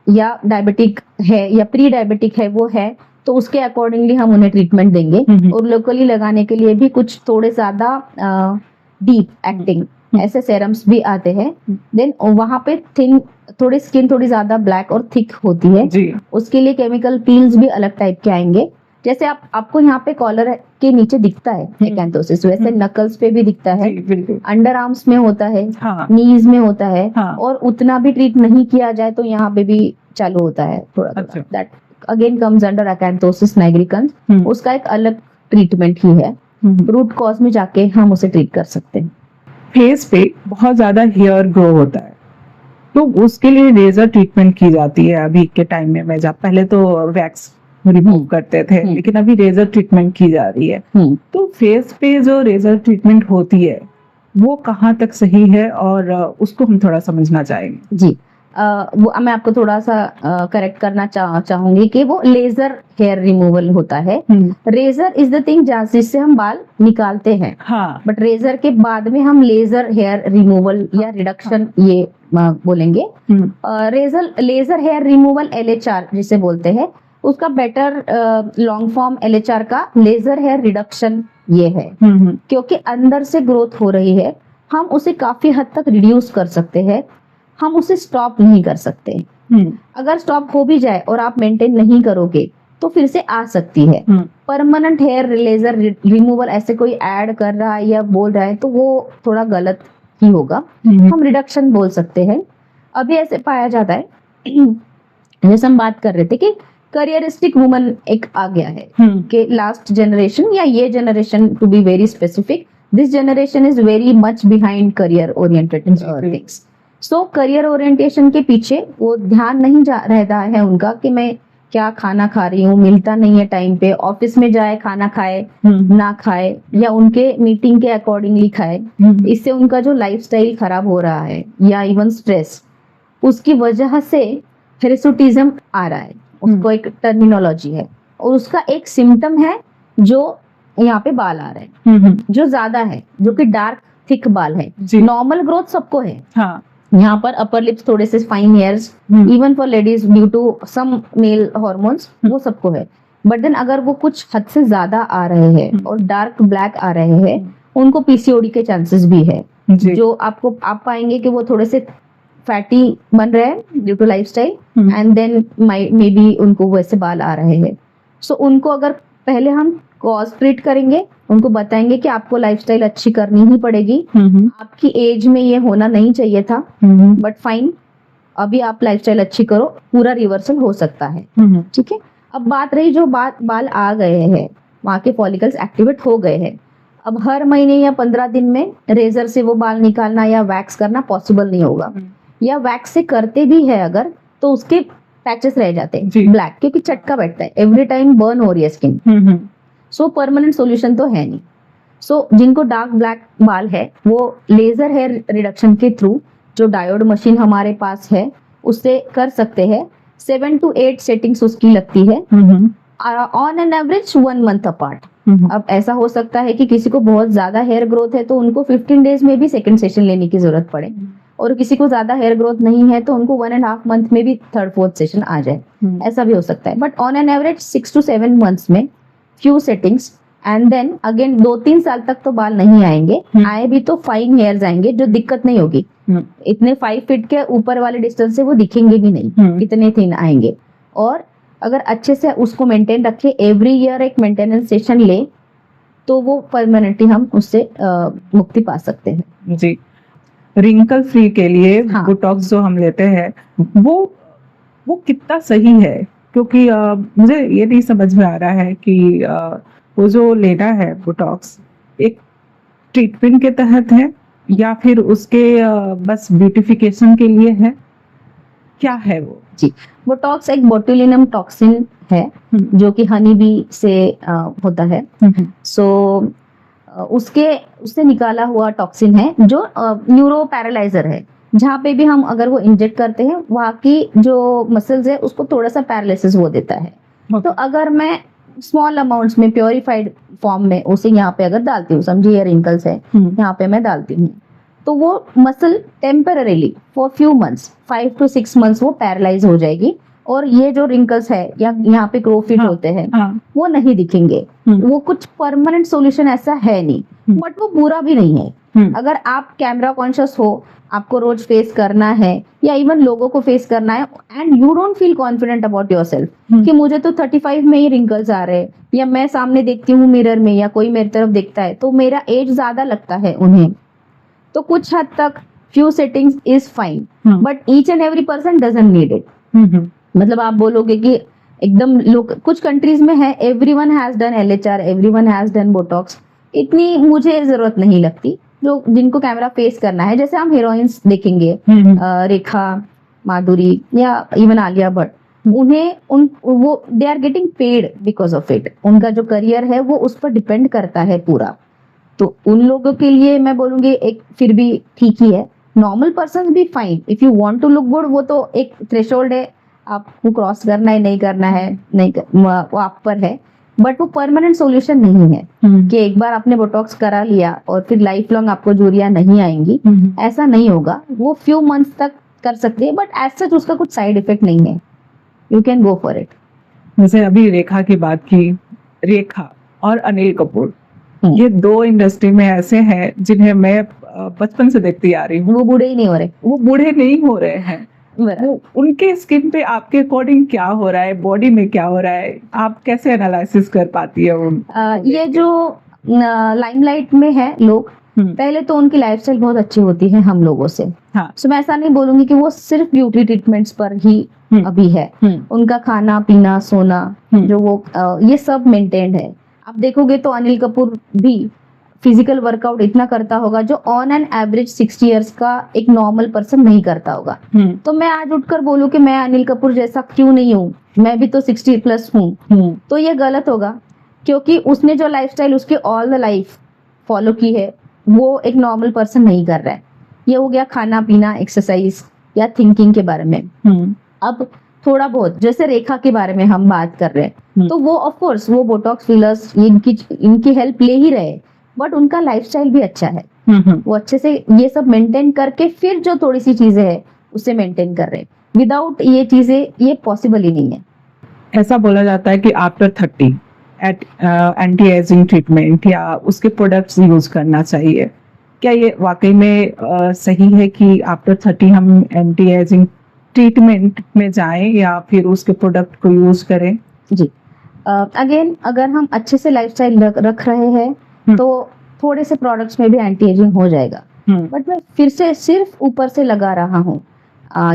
या डायबिटिक है या प्री डायबिटिक है वो है, तो उसके अकॉर्डिंगली हम उन्हें ट्रीटमेंट देंगे। और लोकली लगाने के लिए भी कुछ थोड़े ज्यादा डीप एक्टिंग ऐसे सेरम्स भी आते हैं। देन वहां पे थिन थोड़ी स्किन थोड़ी ज्यादा ब्लैक और थिक होती है जी। उसके लिए केमिकल पील्स भी अलग टाइप के आएंगे। जैसे आपको यहाँ पे कॉलर के नीचे दिखता है एकांथोसिस, वैसे नकल्स पे भी दिखता है, अंडर आर्म्स में होता है, हाँ। नीज में होता है, हाँ। और उतना भी ट्रीट नहीं किया जाए तो यहाँ पे भी चालू होता है थोड़ा। अच्छा। That again comes under acanthosis nigricans. उसका एक अलग ट्रीटमेंट ही है, रूट कॉज में जाके हम उसे ट्रीट कर सकते हैं। फेस पे बहुत ज्यादा हेयर ग्रो होता है तो उसके लिए लेजर ट्रीटमेंट की जाती है अभी के टाइम में। जब पहले तो वैक्स रिमूव करते थे लेकिन अभी लेजर ट्रीटमेंट की जा रही है। तो फेस पे जो लेजर ट्रीटमेंट होती है वो कहाँ तक सही है और उसको हम थोड़ा समझना चाहेंगे। जी, वो मैं आपको थोड़ा सा करेक्ट करना चाहूंगी कि वो लेजर हेयर रिमूवल होता है। रेजर इज द थिंग जिससे हम बाल निकालते हैं, हाँ। बट रेजर के बाद में हम लेजर हेयर रिमूवल या रिडक्शन ये बोलेंगे। लेजर हेयर रिमूवल LHR जिसे बोलते हैं, उसका बेटर लॉन्ग फॉर्म LHR का लेजर हेयर रिडक्शन ये है। क्योंकि अंदर से ग्रोथ हो रही है, हम उसे काफी हद तक रिड्यूस कर सकते हैं, हम उसे स्टॉप नहीं कर सकते। अगर स्टॉप हो भी जाए और आप मेंटेन नहीं करोगे तो फिर से आ सकती है। परमानेंट हेयर लेजर रिमूवल ऐसे कोई ऐड कर रहा है या बोल रहा है तो वो थोड़ा गलत ही होगा। हम रिडक्शन बोल सकते हैं। अभी ऐसे पाया जाता है जैसे हम बात कर रहे थे कि करियरिस्टिक वुमन एक आ गया है कि लास्ट जनरेशन या ये generation, to be very specific, this generation is very much behind career oriented things. So career orientation के पीछे वो ध्यान नहीं रहता है उनका कि मैं क्या खाना खा रही हूँ, मिलता नहीं है टाइम पे, ऑफिस में जाए खाना खाए ना खाए या उनके मीटिंग के अकॉर्डिंगली खाए। इससे उनका जो लाइफस्टाइल खराब हो रहा है या इवन स्ट्रेस, उसकी वजह से हिरसुटिज्म आ रहा है। उसको एक टर्मिनोलॉजी है और उसका एक सिम्टम है जो यहाँ पे बाल आ रहे हैं जो ज्यादा है, जो कि डार्क थिक बाल है। नॉर्मल ग्रोथ सबको है, हाँ। यहाँ पर अपर लिप्स थोड़े से fine hairs even for ladies due to some male hormones, वो सबको है। बट देन अगर वो कुछ हद से ज्यादा आ रहे हैं और डार्क ब्लैक आ रहे हैं, उनको PCOD के चांसेस भी है। जो आप पाएंगे कि वो थोड़े से फैटी बन रहे हैं due to lifestyle and then may be उनको वैसे बाल आ रहे हैं। सो उनको अगर पहले हम कॉज ट्रीट करेंगे, उनको बताएंगे कि आपको लाइफस्टाइल अच्छी करनी ही पड़ेगी, आपकी एज में ये होना नहीं चाहिए था, बट फाइन अभी आप लाइफस्टाइल अच्छी करो, पूरा रिवर्सल हो सकता है। ठीक है। अब बात रही जो बाल आ गए हैं, वहां के फॉलिकल्स एक्टिवेट हो गए हैं, अब हर महीने या 15 दिन में रेजर से वो बाल निकालना या वैक्स करना पॉसिबल नहीं होगा। या वैक्स से करते भी है अगर तो उसके पैचेस रह जाते हैं ब्लैक, क्योंकि चटका बैठता है, एवरी टाइम बर्न हो रही है स्किन। सो परमानेंट सॉल्यूशन तो है नहीं। सो जिनको डार्क ब्लैक बाल है वो लेजर हेयर रिडक्शन के थ्रू, जो डायोड मशीन हमारे पास है उससे कर सकते हैं। 7 to 8 सेटिंग्स उसकी लगती है। On an average 1 month apart. अब ऐसा हो सकता है कि किसी को बहुत ज्यादा हेयर ग्रोथ है तो उनको 15 डेज में भी सेकंड सेशन लेने की जरूरत पड़े, और किसी को ज्यादा हेयर ग्रोथ नहीं है तो उनको 1.5 मंथ में भी 3rd 4th सेशन आ जाए, ऐसा भी हो सकता है। But on an average 6 to 7 months में few settings, and then again 2-3 साल तक तो बाल नहीं आएंगे, आए भी तो फाइन हेयर्स आएंगे जो दिक्कत नहीं होगी। इतने 5 फीट के ऊपर वाले डिस्टेंस से वो दिखेंगे भी नहीं, इतने थिन आएंगे। और अगर अच्छे से उसको मेंटेन रखे, एवरी ईयर एक मेंटेनेंस सेशन ले, तो वो परमानेंटली हम उससे मुक्ति पा सकते हैं। जी, रिंकल फ्री के लिए हाँ। बोटॉक्स जो हम लेते हैं वो कितना सही है? क्योंकि मुझे ये नहीं समझ में आ रहा है कि वो जो लेना है बोटॉक्स एक ट्रीटमेंट के तहत है या फिर उसके बस ब्यूटिफिकेशन के लिए है, क्या है वो? जी, बोटॉक्स एक बोटुलिनम टॉक्सिन है जो कि हनी बी से होता है। सो उससे निकाला हुआ टॉक्सिन है जो न्यूरो पैरालाइजर है। जहाँ पे भी हम अगर वो इंजेक्ट करते हैं वहाँ की जो मसल्स है उसको थोड़ा सा पैरालिसिस वो देता है। तो अगर मैं स्मॉल अमाउंट्स में प्योरीफाइड फॉर्म में उसे यहाँ पे अगर डालती हूँ, समझिए रिंकल्स है यहाँ पे मैं डालती हूँ, तो वो muscle temporarily for few months 5 to 6 months वो पैरालाइज हो जाएगी, और ये जो रिंकल्स है या यहाँ पे ग्रो फिट होते हैं वो नहीं दिखेंगे। वो कुछ परमानेंट सॉल्यूशन ऐसा है नहीं, बट वो बुरा भी नहीं है। अगर आप कैमरा कॉन्शियस हो, आपको रोज फेस करना है या इवन लोगों को फेस करना है, and you don't feel confident about yourself कि मुझे तो 35 में ही रिंकल्स आ रहे हैं, या मैं सामने देखती हूँ मिरर में या कोई मेरी तरफ देखता है तो मेरा एज ज्यादा लगता है उन्हें, तो कुछ हद तक few settings is fine, but each and every person doesn't need it. मतलब आप बोलोगे कि एकदम लोग कुछ कंट्रीज में है everyone has done LHR, everyone has done Botox, इतनी मुझे जरूरत नहीं लगती। जो जिनको कैमरा फेस करना है, जैसे हम हीरोइंस देखेंगे रेखा माधुरी या इवन आलिया भट्ट, उन्हें वो they are getting paid because of it. उनका जो करियर है वो उस पर डिपेंड करता है पूरा, तो उन लोगों के लिए मैं बोलूंगी एक फिर भी ठीक ही है। नॉर्मल पर्सन भी fine, if you want to look good, वो तो एक थ्रेशोल्ड है, आपको क्रॉस करना है नहीं करना है, वो आप पर है, बट वो परमानेंट सॉल्यूशन नहीं है कि एक बार आपने बोटॉक्स करा लिया और फिर लाइफ लॉन्ग आपको झुर्रियां नहीं आएंगी, ऐसा नहीं होगा। वो फ्यू मंथ्स तक कर सकते हैं, बट एज सच उसका कुछ साइड इफेक्ट नहीं है, you can go for it. जैसे अभी रेखा की बात की, रेखा और अनिल कपूर, ये 2 इंडस्ट्री में ऐसे हैं जिन्हें मैं बचपन से देखती आ रही हूँ। वो बूढ़े ही नहीं हो रहे, वो बूढ़े नहीं हो रहे हैं। वो उनके स्किन पे आपके अकॉर्डिंग क्या हो रहा है, बॉडी में क्या हो रहा है, आप कैसे एनालिसिस कर पाती है उन? ये जो लाइमलाइट में है लोग, पहले तो उनकी लाइफस्टाइल बहुत अच्छी होती है हम लोगों से। हाँ। सो मैं ऐसा नहीं बोलूंगी कि वो सिर्फ ब्यूटी ट्रीटमेंट्स पर ही अभी है। उनका खाना पीना सोना जो वो ये सब मेंटेन्ड है। आप देखोगे तो अनिल कपूर भी फिजिकल वर्कआउट इतना करता होगा जो ऑन एन एवरेज 60 इयर्स का एक नॉर्मल पर्सन नहीं करता होगा। तो मैं आज उठकर बोलूं कि मैं अनिल कपूर जैसा क्यों नहीं हूँ, मैं भी तो 60 प्लस हूँ, तो ये गलत होगा, क्योंकि उसने जो लाइफस्टाइल उसकी ऑल द लाइफ फॉलो की है वो एक नॉर्मल पर्सन नहीं कर रहा है। ये हो गया खाना पीना, एक्सरसाइज या थिंकिंग के बारे में। अब थोड़ा बहुत जैसे रेखा के बारे में हम बात कर रहे हैं, तो वो ऑफ कोर्स वो बोटॉक्स फिलर्स इनकी हेल्प ले ही रहे, बट उनका लाइफस्टाइल भी अच्छा है। वो अच्छे से ये सब मेंटेन करके फिर जो थोड़ी सी चीजें है उसे मेंटेन कर रहे हैं। विदाउट ये चीजें ये पॉसिबल ही नहीं है। ऐसा बोला जाता है कि आफ्टर 30 एंटी एजिंग ट्रीटमेंट या उसके प्रोडक्ट्स यूज करना चाहिए। क्या ये वाकई में सही है कि आफ्टर 30 हम एंटी एजिंग ट्रीटमेंट में जाएं या फिर उसके प्रोडक्ट को यूज करें? जी, अगेन अगर हम अच्छे से लाइफस्टाइल रख रहे हैं तो थोड़े से प्रोडक्ट्स में भी एंटी एजिंग हो जाएगा। बट मैं फिर से सिर्फ ऊपर से लगा रहा हूँ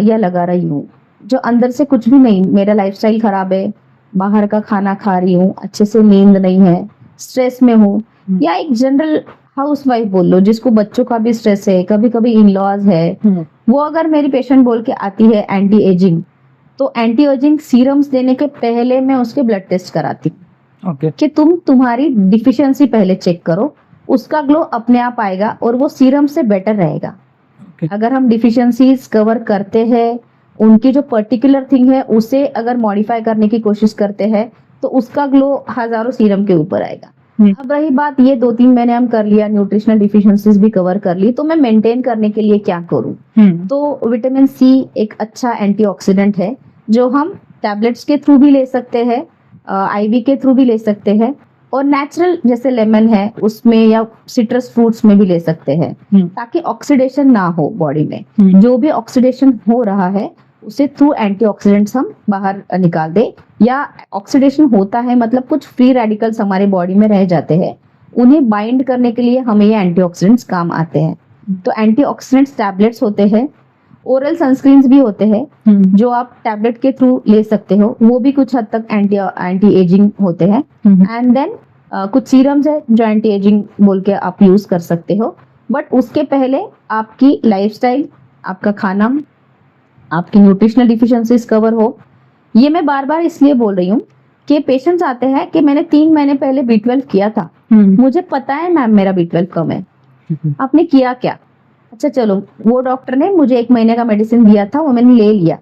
या लगा रही हूँ, जो अंदर से कुछ भी नहीं, मेरा लाइफस्टाइल खराब है, बाहर का खाना खा रही हूँ, अच्छे से नींद नहीं है, स्ट्रेस में हूँ, या एक जनरल हाउसवाइफ बोल लो जिसको बच्चों का भी स्ट्रेस है, कभी कभी इन लॉज है, वो अगर मेरी पेशेंट बोल के आती है एंटी एजिंग, तो एंटी एजिंग सीरम्स देने के पहले मैं उसके ब्लड टेस्ट कराती हूँ। कि तुम्हारी डिफिशियंसी पहले चेक करो, उसका ग्लो अपने आप आएगा और वो सीरम से बेटर रहेगा। अगर हम डिफिशियंसीज कवर करते हैं, उनकी जो पर्टिकुलर थिंग है उसे अगर मॉडिफाई करने की कोशिश करते हैं, तो उसका ग्लो हजारों सीरम के ऊपर आएगा। हम्म। अब रही बात, ये 2-3 महीने हम कर लिया, न्यूट्रिशनल डिफिशियंसीज भी कवर कर ली, तो मैं मेंटेन करने के लिए क्या करूं? तो विटामिन सी एक अच्छा एंटीऑक्सीडेंट है जो हम टैबलेट्स के थ्रू भी ले सकते हैं, आईवी के थ्रू भी ले सकते हैं, और नेचुरल जैसे लेमन है उसमें या सिट्रस फ्रूट्स में भी ले सकते हैं, ताकि ऑक्सीडेशन ना हो बॉडी में। जो भी ऑक्सीडेशन हो रहा है उसे थ्रू एंटीऑक्सीडेंट्स हम बाहर निकाल दे, या ऑक्सीडेशन होता है मतलब कुछ फ्री रेडिकल्स हमारे बॉडी में रह जाते हैं, उन्हें बाइंड करने के लिए हमें ये एंटीऑक्सीडेंट्स काम आते हैं। तो एंटीऑक्सीडेंट्स टैबलेट्स होते हैं, ओरल सनस्क्रीन्स भी होते हैं जो आप टैबलेट के थ्रू ले सकते हो, वो भी कुछ हद तक एंटी एजिंग होते हैं। एंड देन कुछ सीरम्स है जो एंटी एजिंग बोल के आप यूज कर सकते हो, बट उसके पहले आपकी लाइफस्टाइल, आपका खाना, आपकी न्यूट्रिशनल डिफिशियंसीज कवर हो। ये मैं बार बार इसलिए बोल रही हूँ कि पेशेंट्स आते हैं कि मैंने 3 महीने पहले B12 किया था, मुझे पता है मैम मेरा B12 कम है, आपने किया क्या? अच्छा चलो, वो डॉक्टर ने मुझे 1 महीने का मेडिसिन दिया था, वो मैंने ले लिया,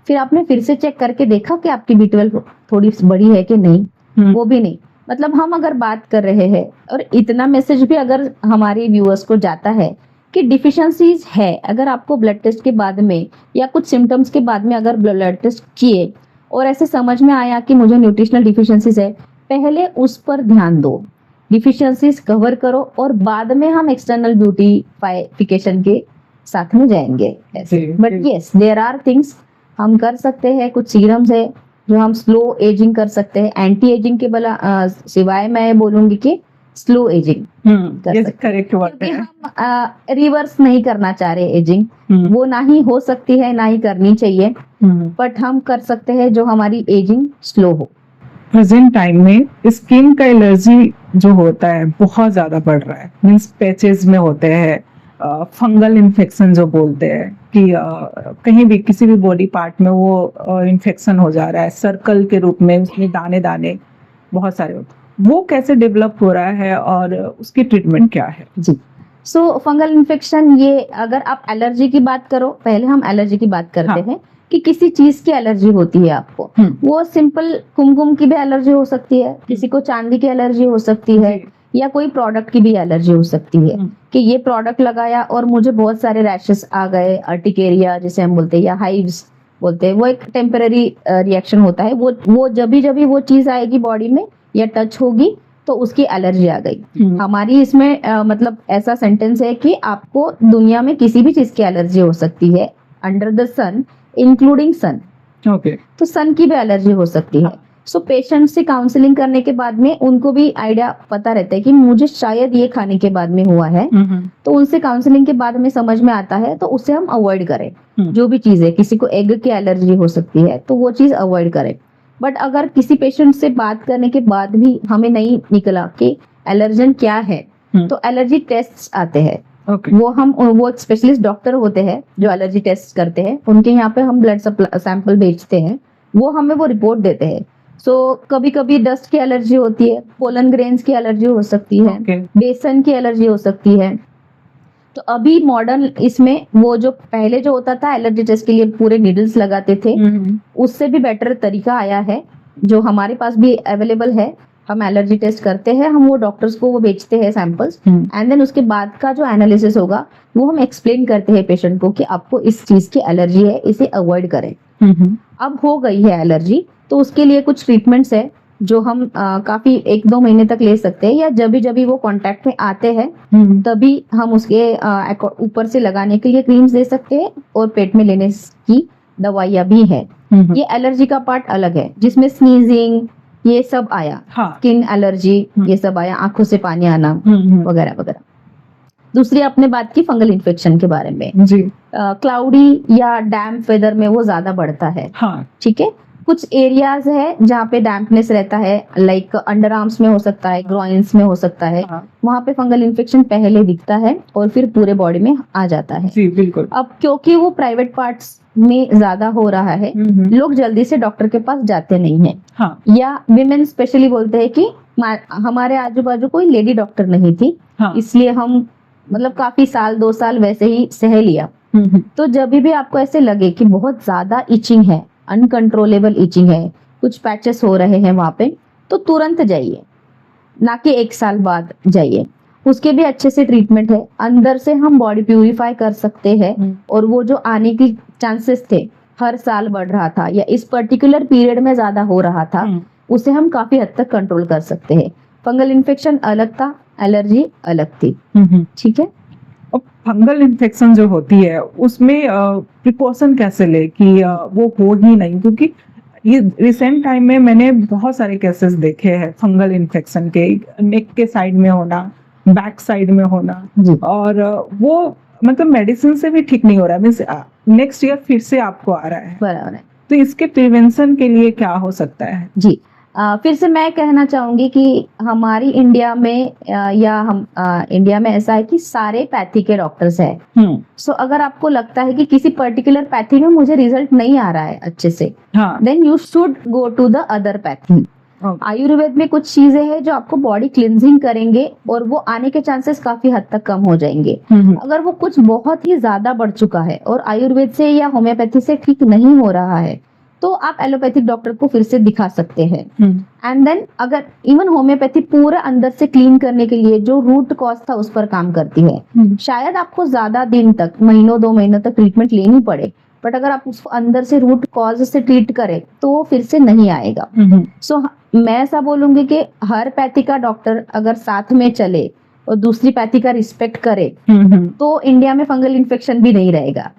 फिर आपने फिर से चेक करके देखा कि आपकी B12 थोड़ी बड़ी है कि नहीं? वो भी नहीं। मतलब हम अगर बात कर रहे हैं, और इतना मैसेज भी अगर हमारे व्यूअर्स को जाता है कि डिफिशियंसीज है, अगर आपको ब्लड टेस्ट के बाद में या कुछ सिम्टम्स के बाद में अगर ब्लड टेस्ट किए और ऐसे समझ में आया कि मुझे न्यूट्रिशनल डिफिशियंसीज है, पहले उस पर ध्यान दो, डिफिशियंसीज कवर करो, और बाद में हम एक्सटर्नल ब्यूटीफिकेशन के साथ में जाएंगे। But yes, there are things हम कर सकते हैं। कुछ सीरम्स है जो हम स्लो एजिंग कर सकते हैं, एंटी एजिंग के सिवाय मैं बोलूंगी कि स्लो एजिंग कर सकते हैं, करेक्ट वर्ड क्योंकि है। हम रिवर्स नहीं करना चाह रहे एजिंग, वो ना ही हो सकती है ना ही करनी चाहिए, बट हम कर सकते हैं जो हमारी एजिंग स्लो हो। प्रेजेंट टाइम में स्किन का एलर्जी जो होता है बहुत ज्यादा बढ़ रहा है, मीन्स पैचेस में होते हैं, फंगल इन्फेक्शन जो बोलते हैं कि कहीं भी किसी भी बॉडी पार्ट में वो इन्फेक्शन हो जा रहा है, सर्कल के रूप में उसमें दाने दाने बहुत सारे होते हैं। वो कैसे डेवलप हो रहा है और उसकी ट्रीटमेंट क्या है? जी, सो फंगल इन्फेक्शन, ये अगर आप एलर्जी की बात करो, पहले हम एलर्जी की बात करते हैं कि किसी चीज की एलर्जी होती है आपको, वो सिंपल कुमकुम की भी एलर्जी हो सकती है, किसी को चांदी की एलर्जी हो सकती है, या कोई प्रोडक्ट की भी एलर्जी हो सकती है कि ये प्रोडक्ट लगाया और मुझे बहुत सारे रैशेस आ गए, अर्टिकेरिया जिसे हम बोलते हैं या हाइव्स बोलते हैं, वो एक टेम्पररी रिएक्शन होता है। वो जब भी वो चीज आएगी बॉडी में या टच होगी तो उसकी एलर्जी आ गई। हमारी इसमें मतलब ऐसा सेंटेंस है कि आपको दुनिया में किसी भी चीज की एलर्जी हो सकती है, under the sun including sun. Okay, तो सन की भी एलर्जी हो सकती है। सो पेशेंट से काउंसलिंग करने के बाद में उनको भी आइडिया पता रहता है कि मुझे शायद ये खाने के बाद में हुआ है, तो उनसे काउंसलिंग के बाद में समझ में आता है तो उसे हम अवॉइड करें। जो भी चीज है, किसी को एग की एलर्जी हो सकती है तो वो चीज अवॉइड करें। बट अगर किसी पेशेंट से बात करने के बाद भी हमें नहीं निकला कि एलर्जन क्या है, तो एलर्जी टेस्ट आते हैं। ओके, वो एक स्पेशलिस्ट डॉक्टर होते हैं जो एलर्जी टेस्ट करते हैं, उनके यहाँ पे हम ब्लड सैंपल भेजते हैं, वो हमें वो रिपोर्ट देते हैं। सो कभी कभी डस्ट की एलर्जी होती है, पोलन ग्रेन्स की एलर्जी हो सकती है, बेसन की एलर्जी हो सकती है। तो अभी मॉडर्न इसमें वो जो पहले जो होता था एलर्जी टेस्ट के लिए पूरे नीडल्स लगाते थे, उससे भी बेटर तरीका आया है जो हमारे पास भी अवेलेबल है। हम एलर्जी टेस्ट करते हैं, हम वो डॉक्टर्स को वो भेजते हैं सैंपल्स, एंड देन उसके बाद का जो एनालिसिस होगा वो हम एक्सप्लेन करते हैं पेशेंट को कि आपको इस चीज की एलर्जी है, इसे अवॉइड करें। अब हो गई है एलर्जी तो उसके लिए कुछ ट्रीटमेंट्स है जो हम काफी 1-2 महीने तक ले सकते हैं, या जब भी वो कांटेक्ट में आते हैं तभी हम उसके ऊपर से लगाने के लिए क्रीम्स दे सकते हैं, और पेट में लेने की दवाइयां भी है। ये एलर्जी का पार्ट अलग है जिसमें स्नीजिंग ये सब आया, स्किन एलर्जी ये सब आया, आंखों से पानी आना वगैरह वगैरह। दूसरी आपने बात की फंगल इन्फेक्शन के बारे में जी, क्लाउडी या डैम्प वेदर में वो ज्यादा बढ़ता है। ठीक है, कुछ एरियाज है जहाँ पे डैम्पनेस रहता है, लाइक अंडर आर्म्स में हो सकता है, ग्रॉइन्स में हो सकता है, वहां पे फंगल इन्फेक्शन पहले दिखता है और फिर पूरे बॉडी में आ जाता है। जी बिल्कुल। अब क्योंकि वो प्राइवेट पार्ट्स में ज्यादा हो रहा है, लोग जल्दी से डॉक्टर के पास जाते नहीं है। या विमेन स्पेशली बोलते हैं कि हमारे आजू बाजू कोई लेडी डॉक्टर नहीं थी, इसलिए हम मतलब काफी साल 2 साल वैसे ही सह लिया। तो जब भी आपको ऐसे लगे कि बहुत ज्यादा इचिंग है, अनकंट्रोलेबल इचिंग है, कुछ पैचेस हो रहे हैं वहां पे, तो तुरंत जाइए, ना कि 1 साल बाद जाइए। उसके भी अच्छे से ट्रीटमेंट है, अंदर से हम बॉडी प्यूरिफाई कर सकते हैं और वो जो आने की चांसेस थे, हर साल बढ़ रहा था या इस पर्टिकुलर पीरियड में ज्यादा हो रहा था, उसे हम काफी हद तक कंट्रोल कर सकते हैं। फंगल इन्फेक्शन अलग था, एलर्जी अलग थी, ठीक है। और फंगल इन्फेक्शन जो होती है उसमें प्रिकॉशन कैसे ले कि वो हो ही नहीं, क्योंकि ये रिसेंट टाइम में मैंने बहुत सारे केसेस देखे हैं फंगल इन्फेक्शन के, नेक के साइड में होना, बैक साइड में होना, जी। और वो मतलब मेडिसिन से भी ठीक नहीं हो रहा है, मीन्स नेक्स्ट ईयर फिर से आपको आ रहा है। बराबर है तो इसके प्रिवेंशन के लिए क्या हो सकता है? जी। फिर से मैं कहना चाहूंगी कि हमारी इंडिया में या हम इंडिया में ऐसा है कि सारे पैथी के डॉक्टर्स हैं। सो अगर आपको लगता है कि किसी पर्टिकुलर पैथी में मुझे रिजल्ट नहीं आ रहा है अच्छे से, हाँ, then you should go to the other pathy. Ayurveda में कुछ चीजें हैं जो आपको बॉडी क्लिनजिंग करेंगे और वो आने के चांसेस काफी हद तक कम हो जाएंगे। अगर वो कुछ बहुत ही ज्यादा बढ़ चुका है और आयुर्वेद से या होम्योपैथी से ठीक नहीं हो रहा है, तो आप एलोपैथिक डॉक्टर को फिर से दिखा सकते हैं। एंड देन अगर इवन होम्योपैथी पूरा अंदर से क्लीन करने के लिए जो रूट कॉज था उस पर काम करती है। शायद आपको ज्यादा दिन तक, महीनों 2 महीनों तक ट्रीटमेंट लेनी पड़े, बट अगर आप उसको अंदर से रूट कॉज से ट्रीट करें तो वो फिर से नहीं आएगा। सो मैं ऐसा बोलूंगी कि हर पैथी का डॉक्टर अगर साथ में चले और दूसरी पैथी का रिस्पेक्ट करे तो इंडिया में फंगल इन्फेक्शन भी नहीं रहेगा।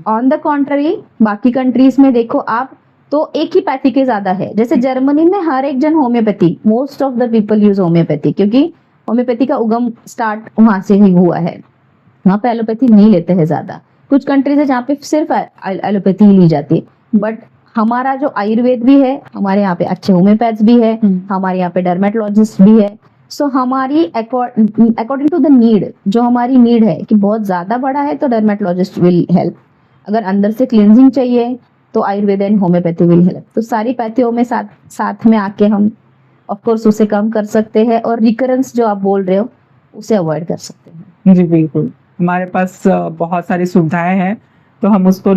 ऑन द कॉन्ट्ररी बाकी कंट्रीज में देखो आप, तो एक ही पैथी के ज्यादा है। जैसे जर्मनी में हर एक जन homeopathy, most of the people use homeopathy, क्योंकि होम्योपैथी का उगम स्टार्ट वहां से ही हुआ है। वहां पे एलोपैथी नहीं लेते हैं ज्यादा। कुछ कंट्रीज है जहाँ पे सिर्फ एलोपैथी ही ली जाती है, बट हमारा जो आयुर्वेद भी है, हमारे यहाँ पे अच्छे होम्योपैथ्स भी है, हमारे यहाँ पे डर्मेटोलॉजिस्ट भी है। सो हमारी अकॉर्डिंग टू द नीड, जो हमारी नीड है कि बहुत ज्यादा बड़ा है तो डर्मेटोलॉजिस्ट विल हेल्प, अगर अंदर से क्लींजिंग चाहिए तो Ayurveda and homeopathy will help. तो सारी पैथियों में साथ में आके हम ऑफ कोर्स उसे कम कर सकते हैं और रिकरेंस जो आप बोल रहे हो उसे अवॉइड कर सकते हैं। जी बिल्कुल, हमारे पास बहुत सारी सुविधाएं हैं, तो हम उसको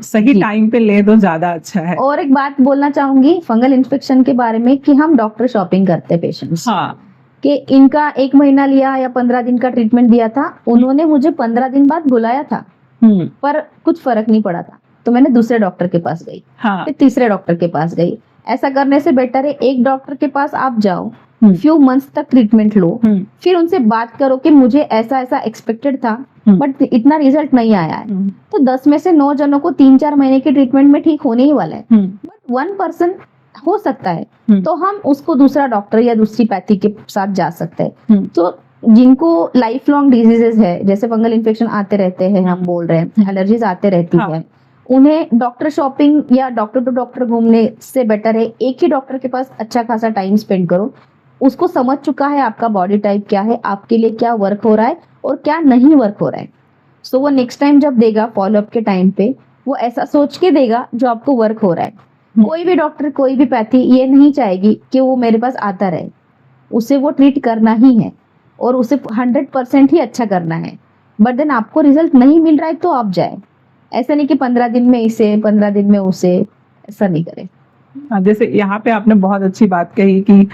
सही जी। टाइम पे ले तो ज्यादा अच्छा है। और एक बात बोलना चाहूंगी फंगल इन्फेक्शन के बारे में कि हम डॉक्टर शॉपिंग करते हैं पेशेंट्स, हाँ, कि इनका 1 महीना लिया या 15 दिन का ट्रीटमेंट दिया था, उन्होंने मुझे 15 दिन बाद बुलाया था पर कुछ फर्क नहीं पड़ा था, तो मैंने दूसरे डॉक्टर के पास गई, हाँ, फिर तीसरे डॉक्टर के पास गई। ऐसा करने से बेटर है एक डॉक्टर के पास आप जाओ, फ्यू मंथ्स तक ट्रीटमेंट लो, फिर उनसे बात करो कि मुझे ऐसा ऐसा एक्सपेक्टेड था बट इतना रिजल्ट नहीं आया है। तो 10 में से 9 जनों को 3-4 महीने के ट्रीटमेंट में ठीक होने ही वाला है, बट 1% हो सकता है तो हम उसको दूसरा डॉक्टर या दूसरी पैथी के साथ जा सकते हैं। तो जिनको लाइफ लॉन्ग डिजीजेस है, जैसे फंगल इन्फेक्शन आते रहते हैं, हम बोल रहे हैं एलर्जीज आते रहती है, उन्हें डॉक्टर शॉपिंग या डॉक्टर टू डॉक्टर घूमने से बेटर है एक ही डॉक्टर के पास अच्छा खासा टाइम स्पेंड करो। उसको समझ चुका है आपका बॉडी टाइप क्या है, आपके लिए क्या वर्क हो रहा है और क्या नहीं वर्क हो रहा है। सो वो नेक्स्ट टाइम जब देगा फॉलोअप के टाइम पे, वो ऐसा सोच के देगा जो आपको वर्क हो रहा है। कोई भी डॉक्टर, कोई भी पैथी ये नहीं चाहेगी कि वो मेरे पास आता रहे, उसे वो ट्रीट करना ही है और उसे 100% ही अच्छा करना है। बट देन आपको रिजल्ट नहीं मिल रहा है तो आप जाए, ऐसा नहीं कि 15 दिन में इसे 15 दिन में उसे, ऐसा नहीं करें। जैसे यहाँ पे आपने बहुत अच्छी बात कही कि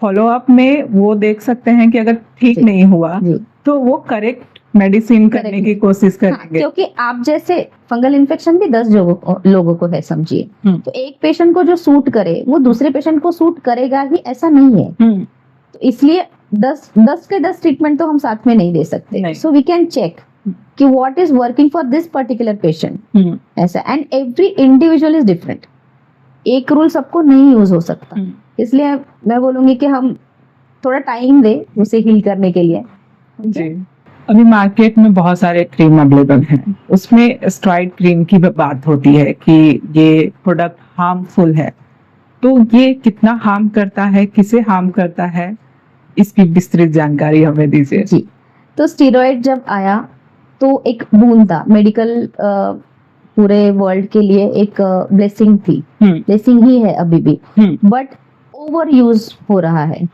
फॉलोअप में वो देख सकते हैं कि अगर ठीक जी। नहीं हुआ जी। तो वो करेक्ट मेडिसिन करने Correct। की कोशिश हाँ, करेंगे। क्योंकि आप जैसे फंगल इन्फेक्शन भी 10 लोगों को है समझिए, तो एक पेशेंट को जो सूट करे वो दूसरे पेशेंट को सूट करेगा ही, ऐसा नहीं है। तो इसलिए 10 के 10 ट्रीटमेंट तो हम साथ में नहीं दे सकते। सो वी कैन चेक कि what is working for this particular patient, ऐसा। And every individual is different, एक रूल सबको नहीं यूज हो सकता। इसलिए मैं बोलूंगी कि हम थोड़ा टाइम दे उसे हील करने के लिए। जी, अभी मार्केट में बहुत सारे क्रीम अवेलेबल हैं, उसमें स्टेरॉइड क्रीम की बात होती है कि ये प्रोडक्ट हार्मफुल है, तो ये कितना हार्म करता है, किसे हार्म करता है, इसकी विस्तृत जानकारी हमें दीजिए। जी, तो स्टेरॉइड जब आया तो एक बूंद था, मेडिकल पूरे वर्ल्ड के लिए एक ब्लेसिंग थी, ब्लेसिंग ही है अभी भी, बट ओवर यूज हो रहा है।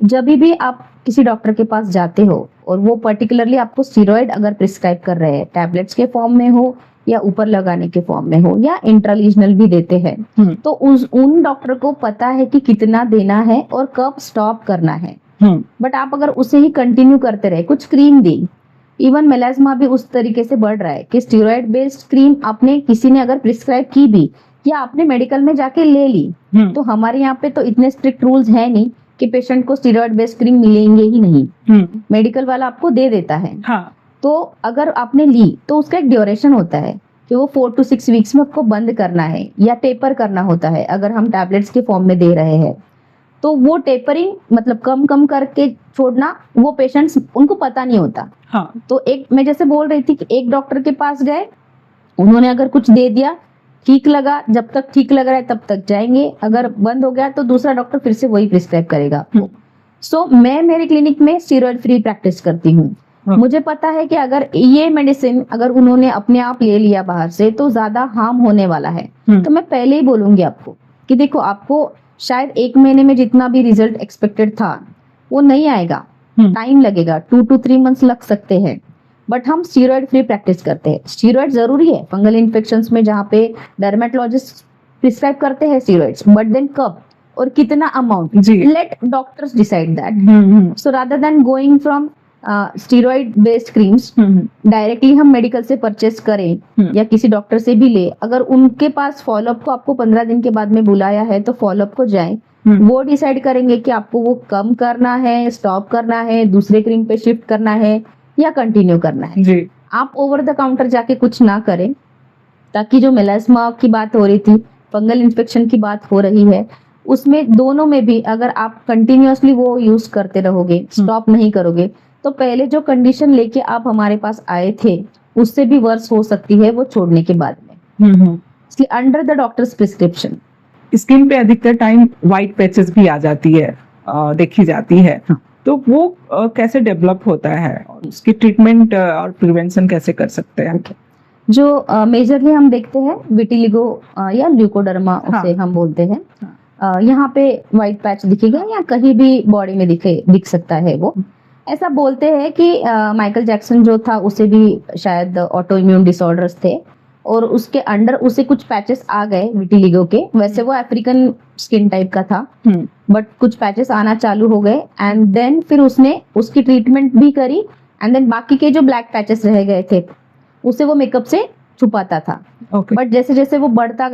जब भी आप किसी डॉक्टर के पास जाते हो और वो पर्टिकुलरली आपको स्टेरॉइड अगर प्रिस्क्राइब कर रहे हैं, टैबलेट्स के फॉर्म में हो या ऊपर लगाने के फॉर्म में हो या इंट्रालीजनल भी देते हैं, तो उन डॉक्टर को पता है कि कितना देना है और कब स्टॉप करना है। बट आप अगर उसे ही कंटिन्यू करते रहे, कुछ क्रीम दी, इवन मेलास्मा भी उस तरीके से बढ़ रहा है कि स्टीरॉयड बेस्ड क्रीम आपने किसी ने अगर प्रिस्क्राइब की भी या आपने मेडिकल में जाके ले ली, तो हमारे यहाँ पे तो इतने स्ट्रिक्ट रूल्स है नहीं कि पेशेंट को स्टीरॉयड बेस्ड क्रीम मिलेंगे ही नहीं, मेडिकल वाला आपको दे देता है। हाँ। तो अगर आपने ली तो उसका एक ड्यूरेशन होता है कि वो 4 to 6 वीक्स में आपको बंद करना है या टेपर करना होता है। अगर हम टैबलेट्स के फॉर्म में दे रहे हैं तो वो टेपरिंग मतलब कम कम करके छोड़ना, वो पेशेंट्स उनको पता नहीं होता। हाँ। तो एक मैं जैसे बोल रही थी कि एक डॉक्टर के पास गए, उन्होंने अगर कुछ दे दिया, ठीक लगा, जब तक ठीक लग रहा है तब तक जाएंगे, अगर बंद हो गया तो दूसरा डॉक्टर फिर से वही प्रिस्क्राइब करेगा। सो मैं मेरे क्लिनिक में स्टीरॉयड फ्री प्रैक्टिस करती हूँ। मुझे पता है कि अगर ये मेडिसिन अगर उन्होंने अपने आप ले लिया बाहर से तो ज्यादा हार्म होने वाला है। तो मैं पहले ही बोलूंगी आपको कि देखो, आपको शायद 1 महीने में जितना भी रिजल्ट एक्सपेक्टेड था वो नहीं आएगा, टाइम लगेगा, 2 to 3 मंथ्स लग सकते हैं। बट हम स्टीरॉयड फ्री प्रैक्टिस करते हैं। स्टीरॉयड जरूरी है फंगल इन्फेक्शंस में, जहाँ पे डर्मेटोलॉजिस्ट प्रिस्क्राइब करते हैं स्टीरॉयड्स, बट देन कब और कितना amount, let doctors decide that. So rather than going from steroid based creams directly हम मेडिकल से परचेस करें या किसी डॉक्टर से भी ले, अगर उनके पास फॉलोअप को आपको 15 दिन के बाद में बुलाया है तो फॉलोअप को जाएं, वो डिसाइड करेंगे कि आपको वो कम करना है, स्टॉप करना है, दूसरे क्रीम पे शिफ्ट करना है या कंटिन्यू करना है। जी। आप ओवर द काउंटर जाके कुछ ना करें, ताकि जो मेलास्मा की बात हो रही थी, फंगल इन्फेक्शन की बात हो रही है, उसमें दोनों में भी अगर आप कंटिन्यूअसली वो यूज करते रहोगे, स्टॉप नहीं करोगे, तो पहले जो कंडीशन लेके आप हमारे पास आए थे उससे भी वर्स हो सकती है वो छोड़ने के बाद में। इसलिए under the doctors prescription. Skin पे अधिकतर टाइम व्हाइट पैचेस भी आ जाती है, देखी जाती है, तो वो कैसे डेवलप होता है, उसकी ट्रीटमेंट और प्रिवेंशन कैसे कर सकते हैं? जो मेजरली हम देखते हैं विटिलिगो या ल्यूकोडर्मा उसे हम बोलते हैं। यहाँ पे व्हाइट पैच दिखेगा या कहीं भी बॉडी में दिख सकता है। वो ऐसा बोलते हैं कि माइकल जैक्सन जो था उसे भी शायद ऑटो इम्यून डिसऑर्डर्स थे और उसके अंडर उसे कुछ पैचेस आ गए विटिलिगो के। वैसे वो अफ्रीकन स्किन टाइप का था, बट कुछ पैचेस आना चालू हो गए एंड देन फिर उसने उसकी ट्रीटमेंट भी करी एंड देन बाकी के जो ब्लैक पैचेस रह गए थे उसे वो मेकअप से छुपाता था। बट जैसे जैसे वो बढ़ता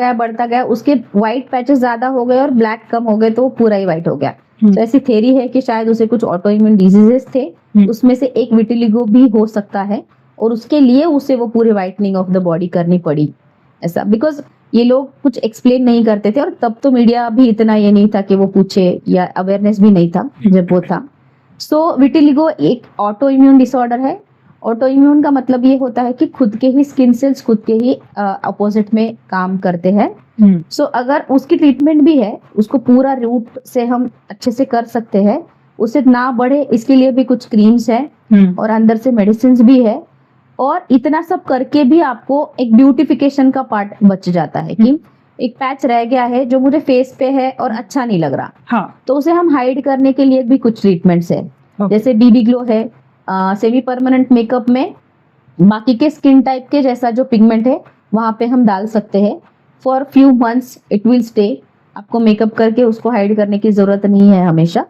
गया उसके व्हाइट पैचेस ज्यादा हो गए और ब्लैक कम हो गए, तो वो पूरा ही व्हाइट हो गया। तो ऐसी थ्योरी है कि शायद उसे कुछ ऑटो इम्यून डिजीजेस थे, उसमें से एक विटिलिगो भी हो सकता है और उसके लिए उसे वो पूरे व्हाइटनिंग ऑफ द बॉडी करनी पड़ी। ऐसा बिकॉज ये लोग कुछ एक्सप्लेन नहीं करते थे और तब तो मीडिया भी इतना ये नहीं था कि वो पूछे या अवेयरनेस भी नहीं था जब वो था। सो विटिलिगो एक ऑटो इम्यून डिसऑर्डर है। ऑटो इम्यून का मतलब ये होता है कि खुद के ही स्किन सेल्स खुद के ही अपोजिट में काम करते हैं। सो अगर उसकी ट्रीटमेंट भी है, उसको पूरा रूट से हम अच्छे से कर सकते हैं, उसे ना बढ़े इसके लिए भी कुछ क्रीम्स है और अंदर से मेडिसिन भी है। और इतना सब करके भी आपको एक ब्यूटिफिकेशन का पार्ट बच जाता है कि एक पैच रह गया है जो मुझे फेस पे है और अच्छा नहीं लग रहा, हाँ, तो उसे हम हाइड करने के लिए भी कुछ ट्रीटमेंट्स है। जैसे बीबी ग्लो है, सेमी परमानेंट मेकअप में बाकी के स्किन टाइप के जैसा जो पिगमेंट है वहां पे हम डाल सकते हैं। For few months it will stay, आपको मेकअप करके उसको हाइड करने की जरूरत नहीं है हमेशा।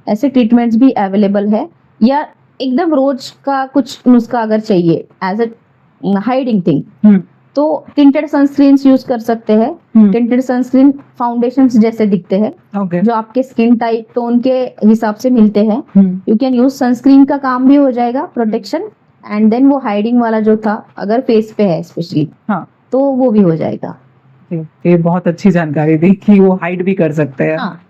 ऐसे ट्रीटमेंट्स भी अवेलेबल है। या एकदम रोज का कुछ नुस्खा अगर चाहिए एज अ हाइडिंग थिंग, तो टिंटेड सनस्क्रीन्स यूज कर सकते हैं। टिंटेड सनस्क्रीन फाउंडेशंस जैसे दिखते हैं, जो आपके स्किन टाइप टोन के हिसाब से मिलते हैं। यू कैन यूज सनस्क्रीन का काम भी हो जाएगा, प्रोटेक्शन, एंड देन वो हाइडिंग वाला जो था अगर फेस पे है स्पेशली, तो वो भी हो जाएगा। ये बहुत अच्छी जानकारी दी कि वो हाइड भी कर सकते हैं। हाँ।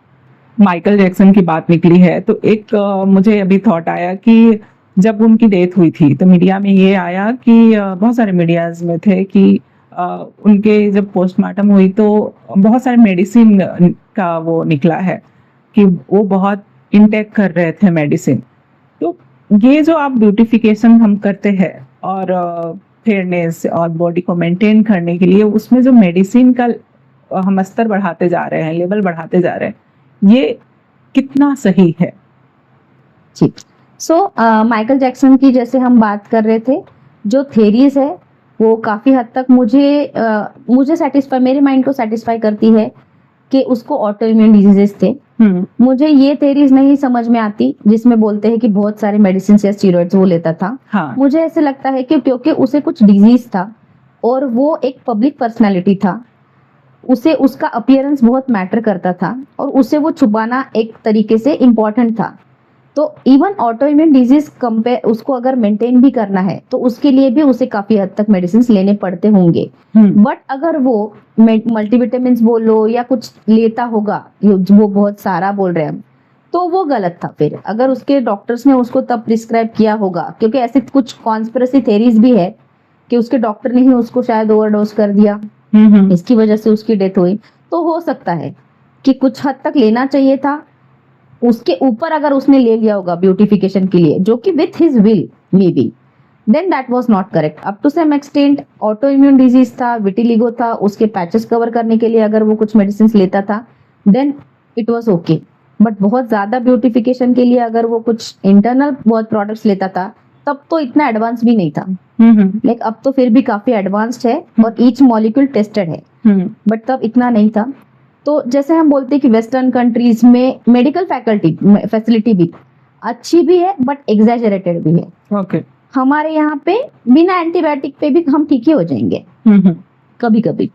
माइकल जैक्सन की बात निकली है तो एक मुझे अभी थॉट आया कि जब उनकी डेथ हुई थी तो मीडिया में ये आया कि बहुत सारे मीडियाज में थे कि उनके जब पोस्टमार्टम हुई तो बहुत सारे मेडिसिन का वो निकला है कि वो बहुत इंटेक कर रहे थे मेडिसिन। तो ये जो आप ब्यूटिफिकेशन हम करते हैं और फेयरनेस और बॉडी को मेंटेन करने के लिए उसमें जो मेडिसिन का हम स्तर बढ़ाते जा रहे हैं, लेवल बढ़ाते जा रहे हैं, ये कितना सही है? जी। सो माइकल जैक्सन की जैसे हम बात कर रहे थे, जो थेरीज है वो काफी हद तक मुझे सेटिस्फाई, मेरे माइंड को सेटिस्फाई करती है कि उसको ऑटो इम्यून डिजीजेस थे। मुझे ये थेरीज नहीं समझ में आती जिसमें बोलते हैं कि बहुत सारे मेडिसिन या स्टीरॉइड्स वो लेता था। हाँ, मुझे ऐसे लगता है कि क्योंकि उसे कुछ डिजीज था और वो एक पब्लिक पर्सनालिटी था, उसे उसका अपीयरेंस बहुत मैटर करता था और उसे वो छुपाना एक तरीके से इम्पोर्टेंट था। तो even auto immune disease compare उसको अगर मेंटेन भी करना है तो उसके लिए भी उसे काफी हद तक मेडिसिन लेने पड़ते होंगे। बट अगर वो मल्टीविटामिन बोलो या कुछ लेता होगा, वो बहुत सारा बोल रहे हैं हम, तो वो गलत था। फिर अगर उसके डॉक्टर्स ने उसको तब प्रिस्क्राइब किया होगा, क्योंकि ऐसे कुछ कॉन्स्पिरेसी थेरीज भी है कि उसके डॉक्टर ने ही उसको शायद ओवरडोज कर दिया, इसकी वजह से उसकी डेथ हुई। तो हो सकता है कि कुछ हद तक लेना चाहिए था, उसके ऊपर अगर उसने ले लिया होगा ब्यूटिफिकेशन के लिए, जो कि with his will may be, then that was not correct. Up to some extent autoimmune disease था, विटिलिगो था, उसके पैचेस कवर करने के लिए अगर वो कुछ मेडिसिन लेता था then it was okay. But बहुत ज्यादा ब्यूटिफिकेशन के लिए अगर वो कुछ इंटरनल बहुत प्रोडक्ट्स लेता था तब तो इतना एडवांस भी नहीं था। लाइक अब तो फिर भी काफी एडवांस्ड है और ईच मॉलिक्यूल टेस्टेड है, बट तब इतना नहीं था। तो जैसे हम बोलते हैं कि वेस्टर्न कंट्रीज में मेडिकल फैसिलिटी भी अच्छी भी है बट एग्जैजरेटेड भी है। ओके। हमारे यहाँ पे बिना एंटीबायोटिक पे भी हम ठीक ही हो जाएंगे कभी कभी,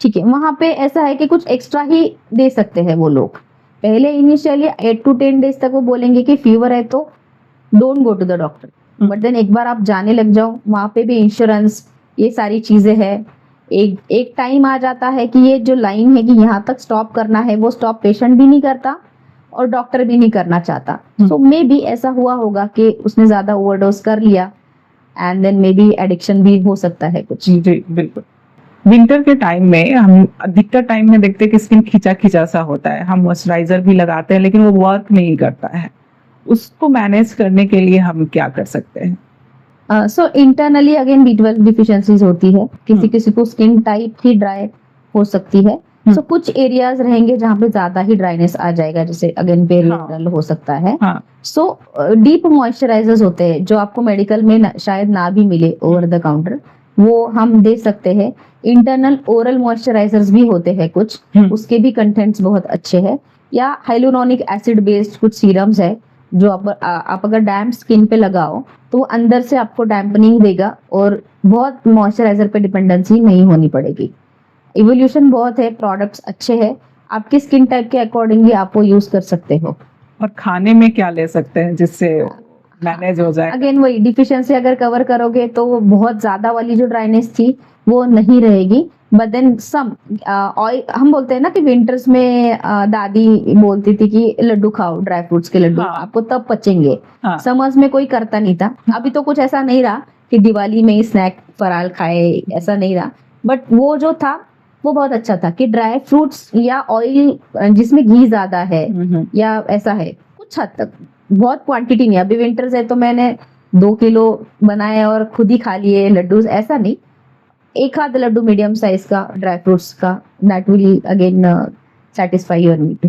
ठीक है। वहां पे ऐसा है कि कुछ एक्स्ट्रा ही दे सकते हैं वो लोग। पहले इनिशियली 8 to 10 डेज तक वो बोलेंगे कि फीवर है तो don't go to the doctor, but then एक बार आप जाने लग जाओ, वहां पे भी इंश्योरेंस ये सारी चीजें है। एक टाइम आ जाता है कि ये जो लाइन है कि यहाँ तक स्टॉप करना है, वो स्टॉप पेशेंट भी नहीं करता और डॉक्टर भी नहीं करना चाहता। सो मे बी ऐसा हुआ होगा कि उसने ज्यादा ओवरडोज कर लिया and then may be addiction भी हो सकता है कुछ। जी बिल्कुल। विंटर के टाइम में हम अधिकतर टाइम में देखते हैं कि स्किन खिंचा खिंचा सा होता है, हम मॉइस्चराइजर भी लगाते हैं लेकिन वो वर्क नहीं करता है। उसको मैनेज करने के लिए हम क्या कर सकते हैं? सो इंटरनली अगेन B12 डिफिशियंसीज होती है, किसी किसी को स्किन टाइप ही ड्राई हो सकती है। सो कुछ एरियाज रहेंगे जहाँ पे ज्यादा ही ड्राइनेस आ जाएगा, जैसे अगेन पेरिफेरल हो सकता है। सो डीप मॉइस्चराइजर्स होते हैं जो आपको मेडिकल में शायद ना भी मिले ओवर द काउंटर, वो हम दे सकते हैं। इंटरनल ओरल मॉइस्चराइजर्स भी होते हैं कुछ, उसके भी कंटेंट्स बहुत अच्छे हैं। या हाइलुरोनिक एसिड बेस्ड कुछ सीरम्स है जो आप अगर डैम्प स्किन पे लगाओ तो वो अंदर से आपको डैम्पनिंग देगा और बहुत मॉइस्चराइजर पे डिपेंडेंसी नहीं होनी पड़ेगी। इवोल्यूशन बहुत है, प्रोडक्ट्स अच्छे हैं, आपके स्किन टाइप के अकॉर्डिंगली आप वो यूज कर सकते हो। और खाने में क्या ले सकते हैं जिससे मैनेज हो जाए? अगेन वही डिफिशियंसी अगर कवर करोगे तो बहुत ज्यादा वाली जो ड्राइनेस थी वो नहीं रहेगी। बट देन सम ऑयल, हम बोलते हैं ना कि विंटर्स में दादी बोलती थी कि लड्डू खाओ, ड्राई फ्रूट्स के लड्डू, आपको तब पचेंगे। समर्स में कोई करता नहीं था, अभी तो कुछ ऐसा नहीं रहा कि दिवाली में ही स्नैक फराल खाए, ऐसा नहीं रहा। बट वो जो था वो बहुत अच्छा था कि ड्राई फ्रूट्स या ऑयल जिसमें घी ज्यादा है या ऐसा है, कुछ हद तक, बहुत क्वांटिटी नहीं। अभी विंटर्स है तो मैंने 2 किलो बनाए और खुद ही खा लिए लड्डू, ऐसा नहीं, एक आध लड्डू मीडियम साइज का ड्राई फ्रूट्स का, that will again satisfy your need.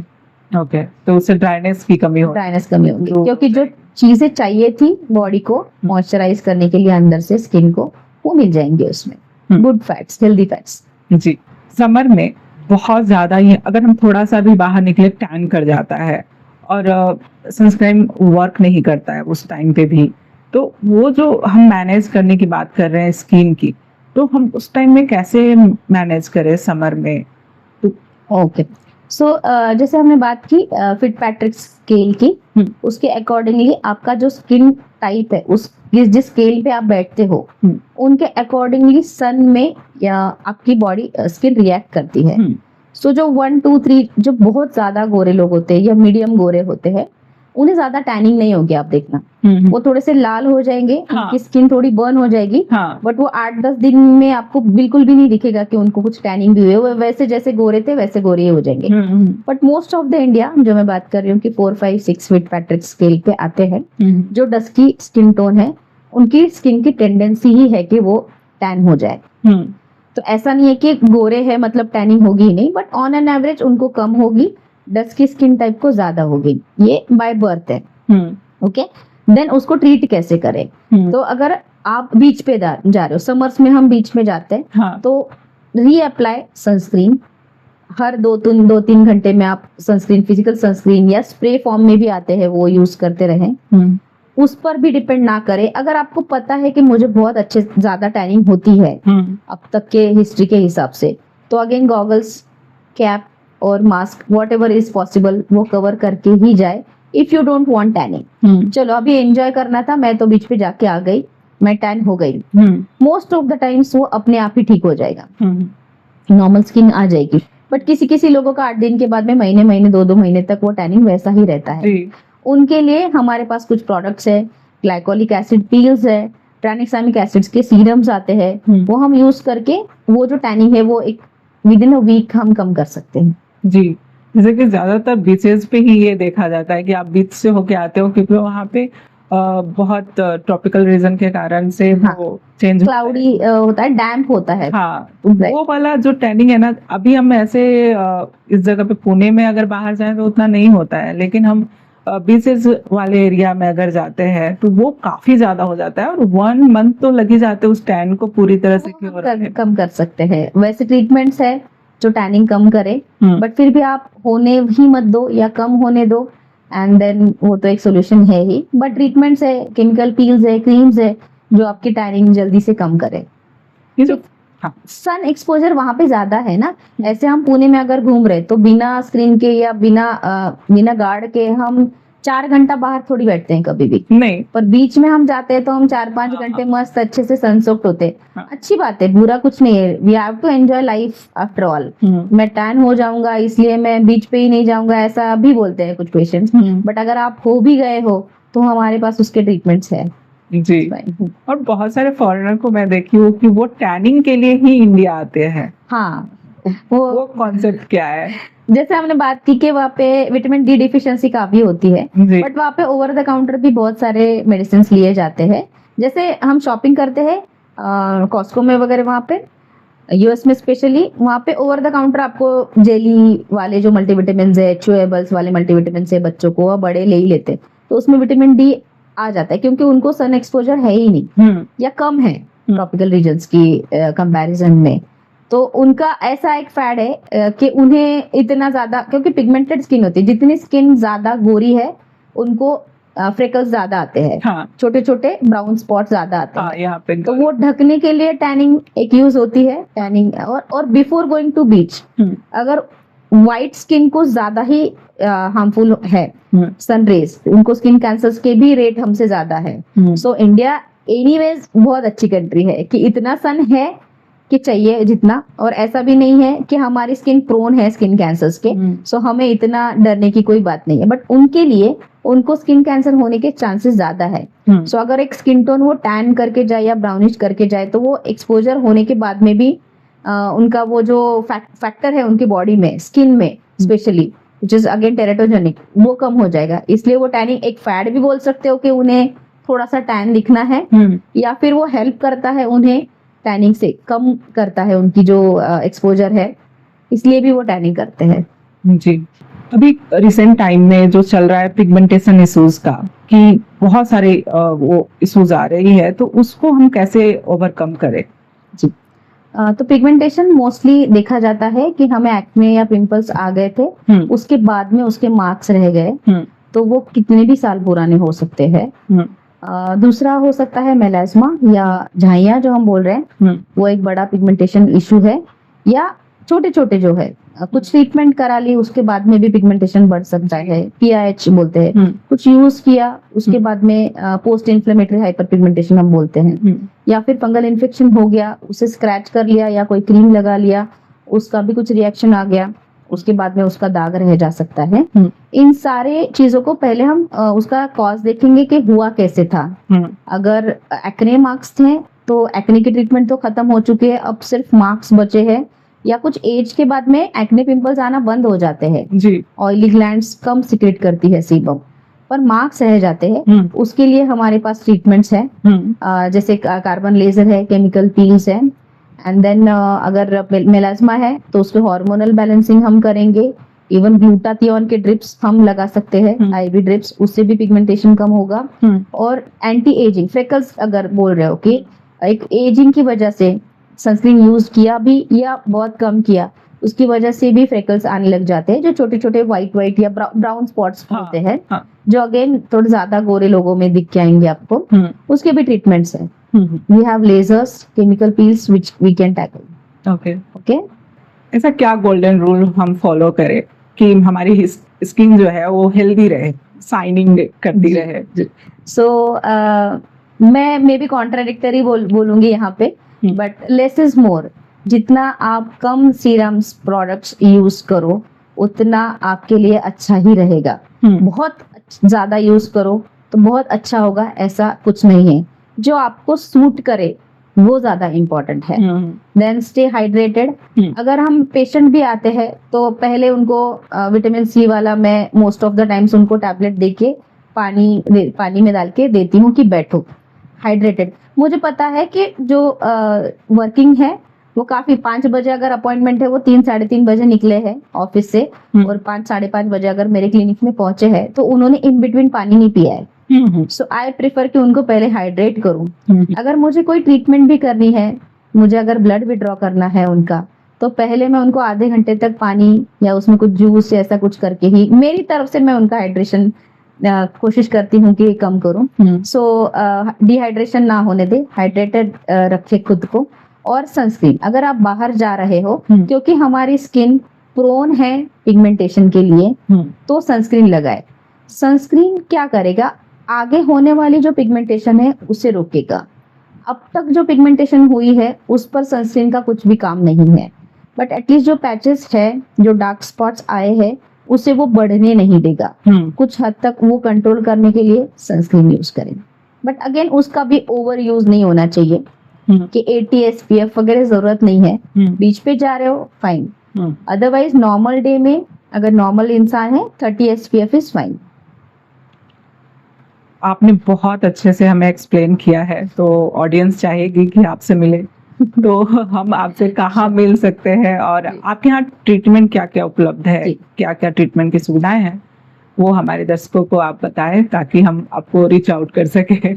Okay, तो उससे ड्राइनेस की कमी होगी। ड्राइनेस कमी होगी क्योंकि जो चीजें चाहिए थी बॉडी को मॉइस्चराइज करने के लिए अंदर से स्किन को, वो मिल जाएंगे उसमें, गुड फैट्स, हेल्दी फैट्स। जी, समर में बहुत ज्यादा ही अगर हम थोड़ा सा भी बाहर निकले टैन कर जाता है और सनस्क्रीन वर्क नहीं करता है उस टाइम पे भी, तो वो जो हम मैनेज करने की बात कर रहे हैं स्किन की, तो हम उस टाइम में कैसे मैनेज करें समर में? ओके, सो जैसे हमने बात की फिटपैट्रिक स्केल की, उसके अकॉर्डिंगली आपका जो स्किन टाइप है, उस जिस स्केल पे आप बैठते हो उनके अकॉर्डिंगली सन में या आपकी बॉडी स्किन रिएक्ट करती है। सो जो 1, 2, 3 जो बहुत ज्यादा गोरे लोग होते हैं या मीडियम गोरे होते हैं, उन्हें ज्यादा टैनिंग नहीं होगी, आप देखना। वो थोड़े से लाल हो जाएंगे, उनकी स्किन थोड़ी बर्न हो जाएगी, बट वो 8-10 दिन में आपको बिल्कुल भी नहीं दिखेगा कि उनको कुछ टैनिंग भी हुई है, वो वैसे जैसे गोरे थे वैसे गोरे हो जाएंगे। But most of the India, जो मैं बात कर रही हूँ कि 4, 5, 6 फिटपैट्रिक स्केल पे आते हैं, जो डस्की स्किन टोन है, उनकी स्किन की टेंडेंसी ही है कि वो टैन हो जाए। तो ऐसा नहीं है कि गोरे है मतलब टैनिंग होगी ही नहीं, बट ऑन एन एवरेज उनको कम होगी, डस्की स्किन टाइप को ज्यादा होगी, ये बाय बर्थ है। ओके, देन उसको ट्रीट कैसे करें? तो अगर आप बीच पे जा रहे हो, समर्स में हम बीच में जाते हैं, हाँ तो रीअप्लाई सनस्क्रीन। हर 2-3 घंटे में आप सनस्क्रीन, फिजिकल सनस्क्रीन या स्प्रे फॉर्म में भी आते हैं, वो यूज करते रहें। उस पर भी डिपेंड ना करें। अगर आपको पता है कि मुझे बहुत अच्छे ज्यादा टैनिंग होती है अब तक के हिस्ट्री के हिसाब से, तो अगेन गॉगल्स, कैप और mask, what ever is possible वो कवर करके ही जाए। If you don't want tanning, चलो अभी एंजॉय करना था, मैं तो बीच पे जाके आ गई, मैं टैन हो गई, मोस्ट ऑफ द टाइम्स वो अपने आप ही ठीक हो जाएगा, नॉर्मल स्किन आ जाएगी। बट किसी किसी लोगों का 8 दिन के बाद में, महीने 2-2 महीने तक वो टैनिंग वैसा ही रहता है। उनके लिए हमारे पास कुछ प्रोडक्ट्स है, ग्लाइकोलिक एसिड पील्स है, ट्रांएक्सामिक एसिड्स के सीरम्स आते हैं, वो हम यूज करके वो जो टैनिंग है वो एक विद इन अ वीक हम कम कर सकते हैं। जी, जैसे कि ज्यादातर बीचेस पे ही ये देखा जाता है कि आप बीच से होके आते हो, क्योंकि वहाँ पे बहुत ट्रॉपिकल रीजन के कारण से हाँ, वो चेंज क्लाउडी होता है, डैम्प होता है। हाँ, वो वाला जो टैनिंग है ना, अभी हम ऐसे इस जगह पे पुणे में अगर बाहर जाएं तो उतना नहीं होता है, लेकिन हम बीचेस वाले एरिया में अगर जाते हैं तो वो काफी ज्यादा हो जाता है, और 1 मंथ तो लग ही जाते हैं उस टैन को पूरी तरह से कम कर सकते हैं। वैसे ट्रीटमेंट्स है जो टैनिंग कम करे, बट फिर भी आप होने ही मत दो या कम होने दो, एंड देन वो तो एक सोल्यूशन है ही। बट ट्रीटमेंट्स है, केमिकल पील्स है, क्रीम्स है जो आपकी टैनिंग जल्दी से कम करे। सन एक्सपोजर वहां पे ज्यादा है ना, ऐसे हम पुणे में अगर घूम रहे तो बिना स्क्रीन के या बिना गार्ड के हम 4 घंटा बाहर थोड़ी बैठते हैं कभी भी नहीं, पर बीच में हम जाते हैं तो हम 4-5 घंटे मस्त अच्छे से सनसोक्ड होते हैं। अच्छी बात है, बुरा कुछ नहीं है। We have to enjoy life after all. मैं टैन हो जाऊंगा इसलिए मैं बीच पे ही नहीं जाऊंगा, ऐसा भी बोलते हैं कुछ पेशेंट्स। बट अगर आप हो भी गए हो तो हमारे पास उसके ट्रीटमेंट्स है। जी, और बहुत सारे फॉरेनर को मैं देखी हूँ कि वो टैनिंग के लिए ही इंडिया आते हैं। हाँ, वो कॉन्सेप्ट क्या है? जैसे हमने बात की कि वहाँ पे विटामिन डी डिफिशिएंसी काफी होती है, बट वहाँ पे ओवर द काउंटर भी बहुत सारे मेडिसिन लिए जाते हैं। जैसे हम शॉपिंग करते हैं कॉस्को में वगैरह, वहाँ पे यूएस में स्पेशली, वहाँ पे ओवर द काउंटर आपको जेली वाले जो मल्टीविटामिन है, च्यूएबल्स वाले मल्टीविटामिन है, बच्चों को वह बड़े ले ही लेते, तो उसमें विटामिन डी आ जाता है क्योंकि उनको सन एक्सपोजर है ही नहीं या कम है ट्रॉपिकल रीजन्स की कंपैरिजन में। तो उनका ऐसा एक फैड है कि उन्हें इतना ज्यादा, क्योंकि पिगमेंटेड स्किन होती है, जितनी स्किन ज्यादा गोरी है उनको फ्रेकल्स ज्यादा आते हैं, हाँ, छोटे छोटे ब्राउन स्पॉट ज्यादा आते हैं। यहाँ पे तो वो ढकने के लिए टैनिंग एक यूज होती है। टैनिंग और बिफोर गोइंग टू बीच, अगर व्हाइट स्किन को ज्यादा ही हार्मफुल है सन रेज, उनको स्किन कैंसर्स के भी रेट हमसे ज्यादा है। सो इंडिया एनीवेज बहुत अच्छी कंट्री है कि इतना सन है कि चाहिए जितना, और ऐसा भी नहीं है कि हमारी स्किन प्रोन है स्किन कैंसर्स के, सो हमें इतना डरने की कोई बात नहीं है। बट उनके लिए, उनको स्किन कैंसर होने के चांसेस ज्यादा है। सो अगर एक स्किन टोन वो टैन करके जाए या ब्राउनिश करके जाए तो वो एक्सपोजर होने के बाद में भी उनका वो जो फैक्टर है उनकी बॉडी में, स्किन में specially, which is again teratogenic, वो कम हो जाएगा। इसलिए वो टैनिंग एक फैड भी बोल सकते हो कि उन्हें थोड़ा सा टैन दिखना है, या फिर वो हेल्प करता है उन्हें टैनिंग से कम करता है उनकी जो एक्सपोजर है, इसलिए भी वो टैनिंग करते हैं। जी, अभी रिसेंट टाइम में जो चल रहा है पिगमेंटेशन इश्यूज का, कि बहुत सारे वो इश्यूज आ रही है, तो उसको हम कैसे ओवरकम करें? जी, तो पिगमेंटेशन मोस्टली देखा जाता है कि हमें एक्ने या पिंपल्स आ गए थे, उसके बाद में उसके मार्क्स रह गए, तो वो कितने भी साल पुराने हो सकते हैं। दूसरा हो सकता है मेलास्मा या झाइयाँ जो हम बोल रहे हैं, वो एक बड़ा पिगमेंटेशन इशू है। या छोटे छोटे जो है, कुछ ट्रीटमेंट करा ली उसके बाद में भी पिगमेंटेशन बढ़ सकता है, PIH बोलते हैं। कुछ यूज किया उसके बाद में पोस्ट इन्फ्लेमेटरी हाइपर पिगमेंटेशन हम बोलते हैं। या फिर फंगल इन्फेक्शन हो गया, उसे स्क्रैच कर लिया या कोई क्रीम लगा लिया, उसका भी कुछ रिएक्शन आ गया, उसके बाद में उसका दाग रह जा सकता है। इन सारे चीजों को पहले हम उसका कॉज देखेंगे कि हुआ कैसे था। अगर एक्ने मार्क्स थे तो एक्ने की ट्रीटमेंट तो खत्म हो चुकी है, अब सिर्फ मार्क्स बचे हैं। या कुछ एज के बाद में एक्ने पिंपल्स आना बंद हो जाते हैं, ऑयली ग्लैंड्स कम सिक्रेट करती है सीबम, पर मार्क्स रह जाते हैं, उसके लिए हमारे पास ट्रीटमेंट्स है, जैसे कार्बन लेजर है, केमिकल पील्स है। एंड देन अगर मेलास्मा है तो उसके हार्मोनल बैलेंसिंग हम करेंगे, इवन ग्लूटाथियोन के ड्रिप्स हम लगा सकते हैं, हम्म। आईवी ड्रिप्स, उससे भी पिगमेंटेशन कम होगा। और एंटी एजिंग फ्रेकल्स अगर बोल रहे हो कि एक एजिंग की वजह से सनस्क्रीन यूज किया भी या बहुत कम किया, उसकी वजह से भी फ्रेकल्स आने लग जाते हैं, जो छोटे छोटे व्हाइट या ब्राउन स्पॉट्स हाँ, होते हैं, हाँ। जो अगेन थोड़े ज्यादा गोरे लोगों में दिख के आएंगे आपको, उसके भी ट्रीटमेंट्स हैं। We have lasers, chemical peels which we can tackle. Okay, okay, ऐसा क्या गोल्डन रूल हम फॉलो करें कि हमारी स्किन जो है वो हेल्दी रहे, शाइनिंग करती रहे? सो मैं मे बी कॉन्ट्राडिक्टरी बोलूंगी यहाँ पे, बट लेस इज मोर। जितना आप कम सीरम्स प्रोडक्ट्स यूज करो उतना आपके लिए अच्छा ही रहेगा। बहुत ज्यादा यूज करो तो बहुत अच्छा होगा, ऐसा कुछ नहीं है। जो आपको सूट करे वो ज्यादा इम्पोर्टेंट है। Then stay hydrated. अगर हम पेशेंट भी आते हैं तो पहले उनको विटामिन सी वाला मैं मोस्ट ऑफ द टाइम्स उनको टैबलेट देके पानी में डाल के देती हूँ कि बैठो हाइड्रेटेड। मुझे पता है कि जो वर्किंग है वो काफी 5 बजे अगर अपॉइंटमेंट है वो 3-3:30 बजे निकले हैं ऑफिस से, और 5-5:30 बजे अगर मेरे क्लिनिक में पहुंचे हैं तो उन्होंने इन बिटवीन पानी नहीं पिया है। सो आई प्रेफर कि उनको पहले हाइड्रेट करूं। अगर मुझे कोई ट्रीटमेंट भी करनी है, मुझे अगर ब्लड विड्रॉ करना है उनका, तो पहले मैं उनको आधे घंटे तक पानी या उसमें कुछ जूस या ऐसा कुछ करके ही मेरी तरफ से मैं उनका हाइड्रेशन कोशिश करती हूँ कि कम करूं। सो डिहाइड्रेशन ना होने दे, हाइड्रेटेड रखे खुद को। और सनस्क्रीन, अगर आप बाहर जा रहे हो क्योंकि हमारी स्किन प्रोन है पिगमेंटेशन के लिए, तो सनस्क्रीन लगाए। सनस्क्रीन क्या करेगा, आगे होने वाली जो पिगमेंटेशन है उसे रोकेगा। अब तक जो पिगमेंटेशन हुई है उस पर सनस्क्रीन का कुछ भी काम नहीं है, बट एटलीस्ट जो पैचेस है, जो डार्क स्पॉट्स आए हैं, उसे वो बढ़ने नहीं देगा। कुछ हद तक वो कंट्रोल करने के लिए सनस्क्रीन यूज करें, बट अगेन उसका भी ओवर यूज नहीं होना चाहिए कि 80 SPF वगैरह जरूरत नहीं है। बीच पे जा रहे हो फाइन, अदरवाइज नॉर्मल डे में अगर नॉर्मल इंसान है 30 SPF इज फाइन। आपने बहुत अच्छे से हमें एक्सप्लेन किया है, तो ऑडियंस चाहेगी कि आपसे मिले, तो हम आपसे कहाँ मिल सकते हैं और आपके यहाँ ट्रीटमेंट क्या क्या उपलब्ध है, क्या क्या ट्रीटमेंट की सुविधाएं हैं, वो हमारे दर्शकों को आप बताएं ताकि हम आपको रीच आउट कर सके।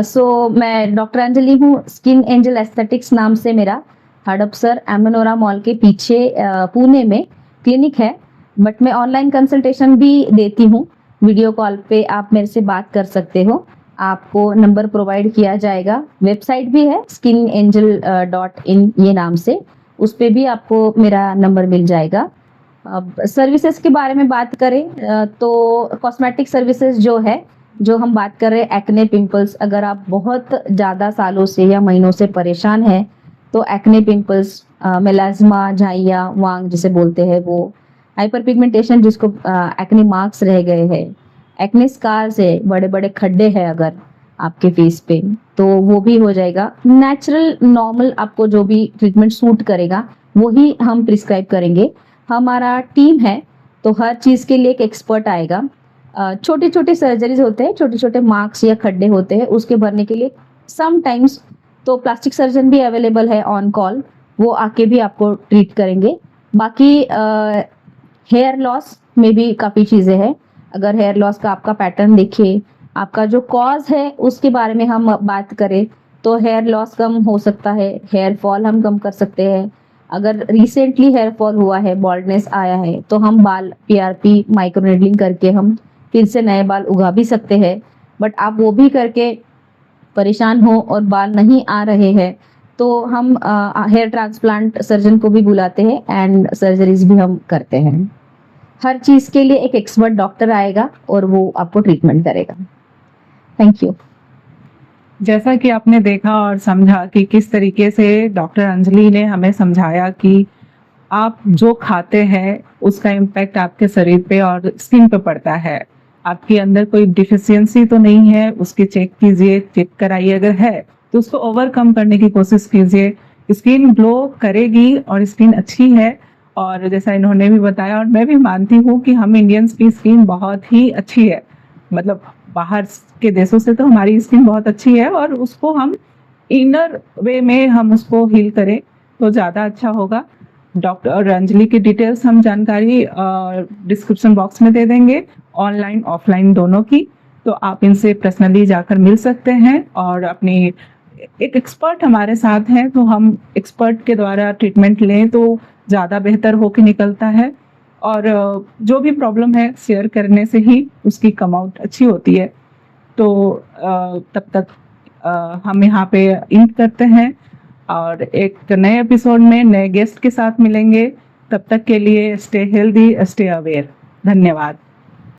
सो मैं डॉक्टर अंजलि हूँ, स्किन एंजल एस्थेटिक्स नाम से मेरा हड़पसर एमनोरा मॉल के पीछे पुणे में क्लिनिक है, बट मैं ऑनलाइन कंसल्टेशन भी देती हूँ। वीडियो कॉल पे आप मेरे से बात कर सकते हो, आपको नंबर प्रोवाइड किया जाएगा। वेबसाइट भी है skinangel.in ये नाम से, उस पे भी आपको मेरा नंबर मिल जाएगा। अब सर्विसेज के बारे में बात करें तो कॉस्मेटिक सर्विसेज जो है, जो हम बात कर रहे हैं एक्ने पिंपल्स, अगर आप बहुत ज़्यादा सालों से या महीनों से परेशान हैं तो एक्ने पिंपल्स, मेलाज्मा, झाइया, वांग जिसे बोलते हैं वो, हाइपर पिगमेंटेशन जिसको एक्ने मार्क्स रह गए हैं, एक्ने स्कार्स है, बड़े बड़े खड्डे हैं अगर आपके फेस पे, तो वो भी हो जाएगा। नेचुरल नॉर्मल आपको जो भी ट्रीटमेंट सूट करेगा वही हम प्रिस्क्राइब करेंगे। हमारा टीम है तो हर चीज़ के लिए एक एक्सपर्ट आएगा। छोटे छोटे सर्जरीज होते हैं, छोटे छोटे मार्क्स या खड्डे होते हैं, उसके भरने के लिए समटाइम्स तो प्लास्टिक सर्जन भी अवेलेबल है ऑन कॉल, वो आके भी आपको ट्रीट करेंगे। बाकी हेयर लॉस में भी काफ़ी चीज़ें हैं। अगर हेयर लॉस का आपका पैटर्न देखिए, आपका जो कॉज है उसके बारे में हम बात करें तो हेयर लॉस कम हो सकता है, हेयर फॉल हम कम कर सकते हैं। अगर रिसेंटली हेयर फॉल हुआ है, बॉल्डनेस आया है, तो हम बाल PRP माइक्रोनेडलिंग करके हम फिर से नए बाल उगा भी सकते हैं। बट आप वो भी करके परेशान हो और बाल नहीं आ रहे हैं तो हम हेयर ट्रांसप्लांट सर्जन को भी बुलाते हैं एंड सर्जरीज भी हम करते हैं। हर चीज़ के लिए एक एक्सपर्ट डॉक्टर आएगा और वो आपको ट्रीटमेंट करेगा। Thank you. जैसा कि आपने देखा और समझा कि किस तरीके से डॉक्टर अंजलि ने हमें समझाया कि आप जो खाते हैं उसका इम्पैक्ट आपके शरीर पे और स्किन पे पड़ता है। आपके अंदर कोई डिफिशियंसी तो नहीं है, उसकी चेक कीजिए, चेक कराइए, अगर है तो उसको ओवरकम करने की कोशिश कीजिए। स्किन ग्लो करेगी और स्किन अच्छी है। और जैसा इन्होंने भी बताया और मैं भी मानती हूँ कि हम इंडियंस की स्किन बहुत ही अच्छी है, मतलब बाहर के देशों से तो हमारी स्किन बहुत अच्छी है, और उसको हम इनर वे में हम उसको हील करें तो ज़्यादा अच्छा होगा। डॉक्टर रंजली की डिटेल्स हम जानकारी डिस्क्रिप्शन बॉक्स में दे देंगे, ऑनलाइन ऑफलाइन दोनों की। तो आप इनसे पर्सनली जाकर मिल सकते हैं और अपनी एक एक्सपर्ट हमारे साथ हैं, तो हम एक्सपर्ट के द्वारा ट्रीटमेंट लें तो ज़्यादा बेहतर होके निकलता है। और जो भी प्रॉब्लम है शेयर करने से ही उसकी कम आउट अच्छी होती है। तो तब तक हम यहाँ पे इंड करते हैं और एक नए एपिसोड में नए गेस्ट के साथ मिलेंगे। तब तक के लिए स्टे हेल्दी, स्टे अवेयर। धन्यवाद।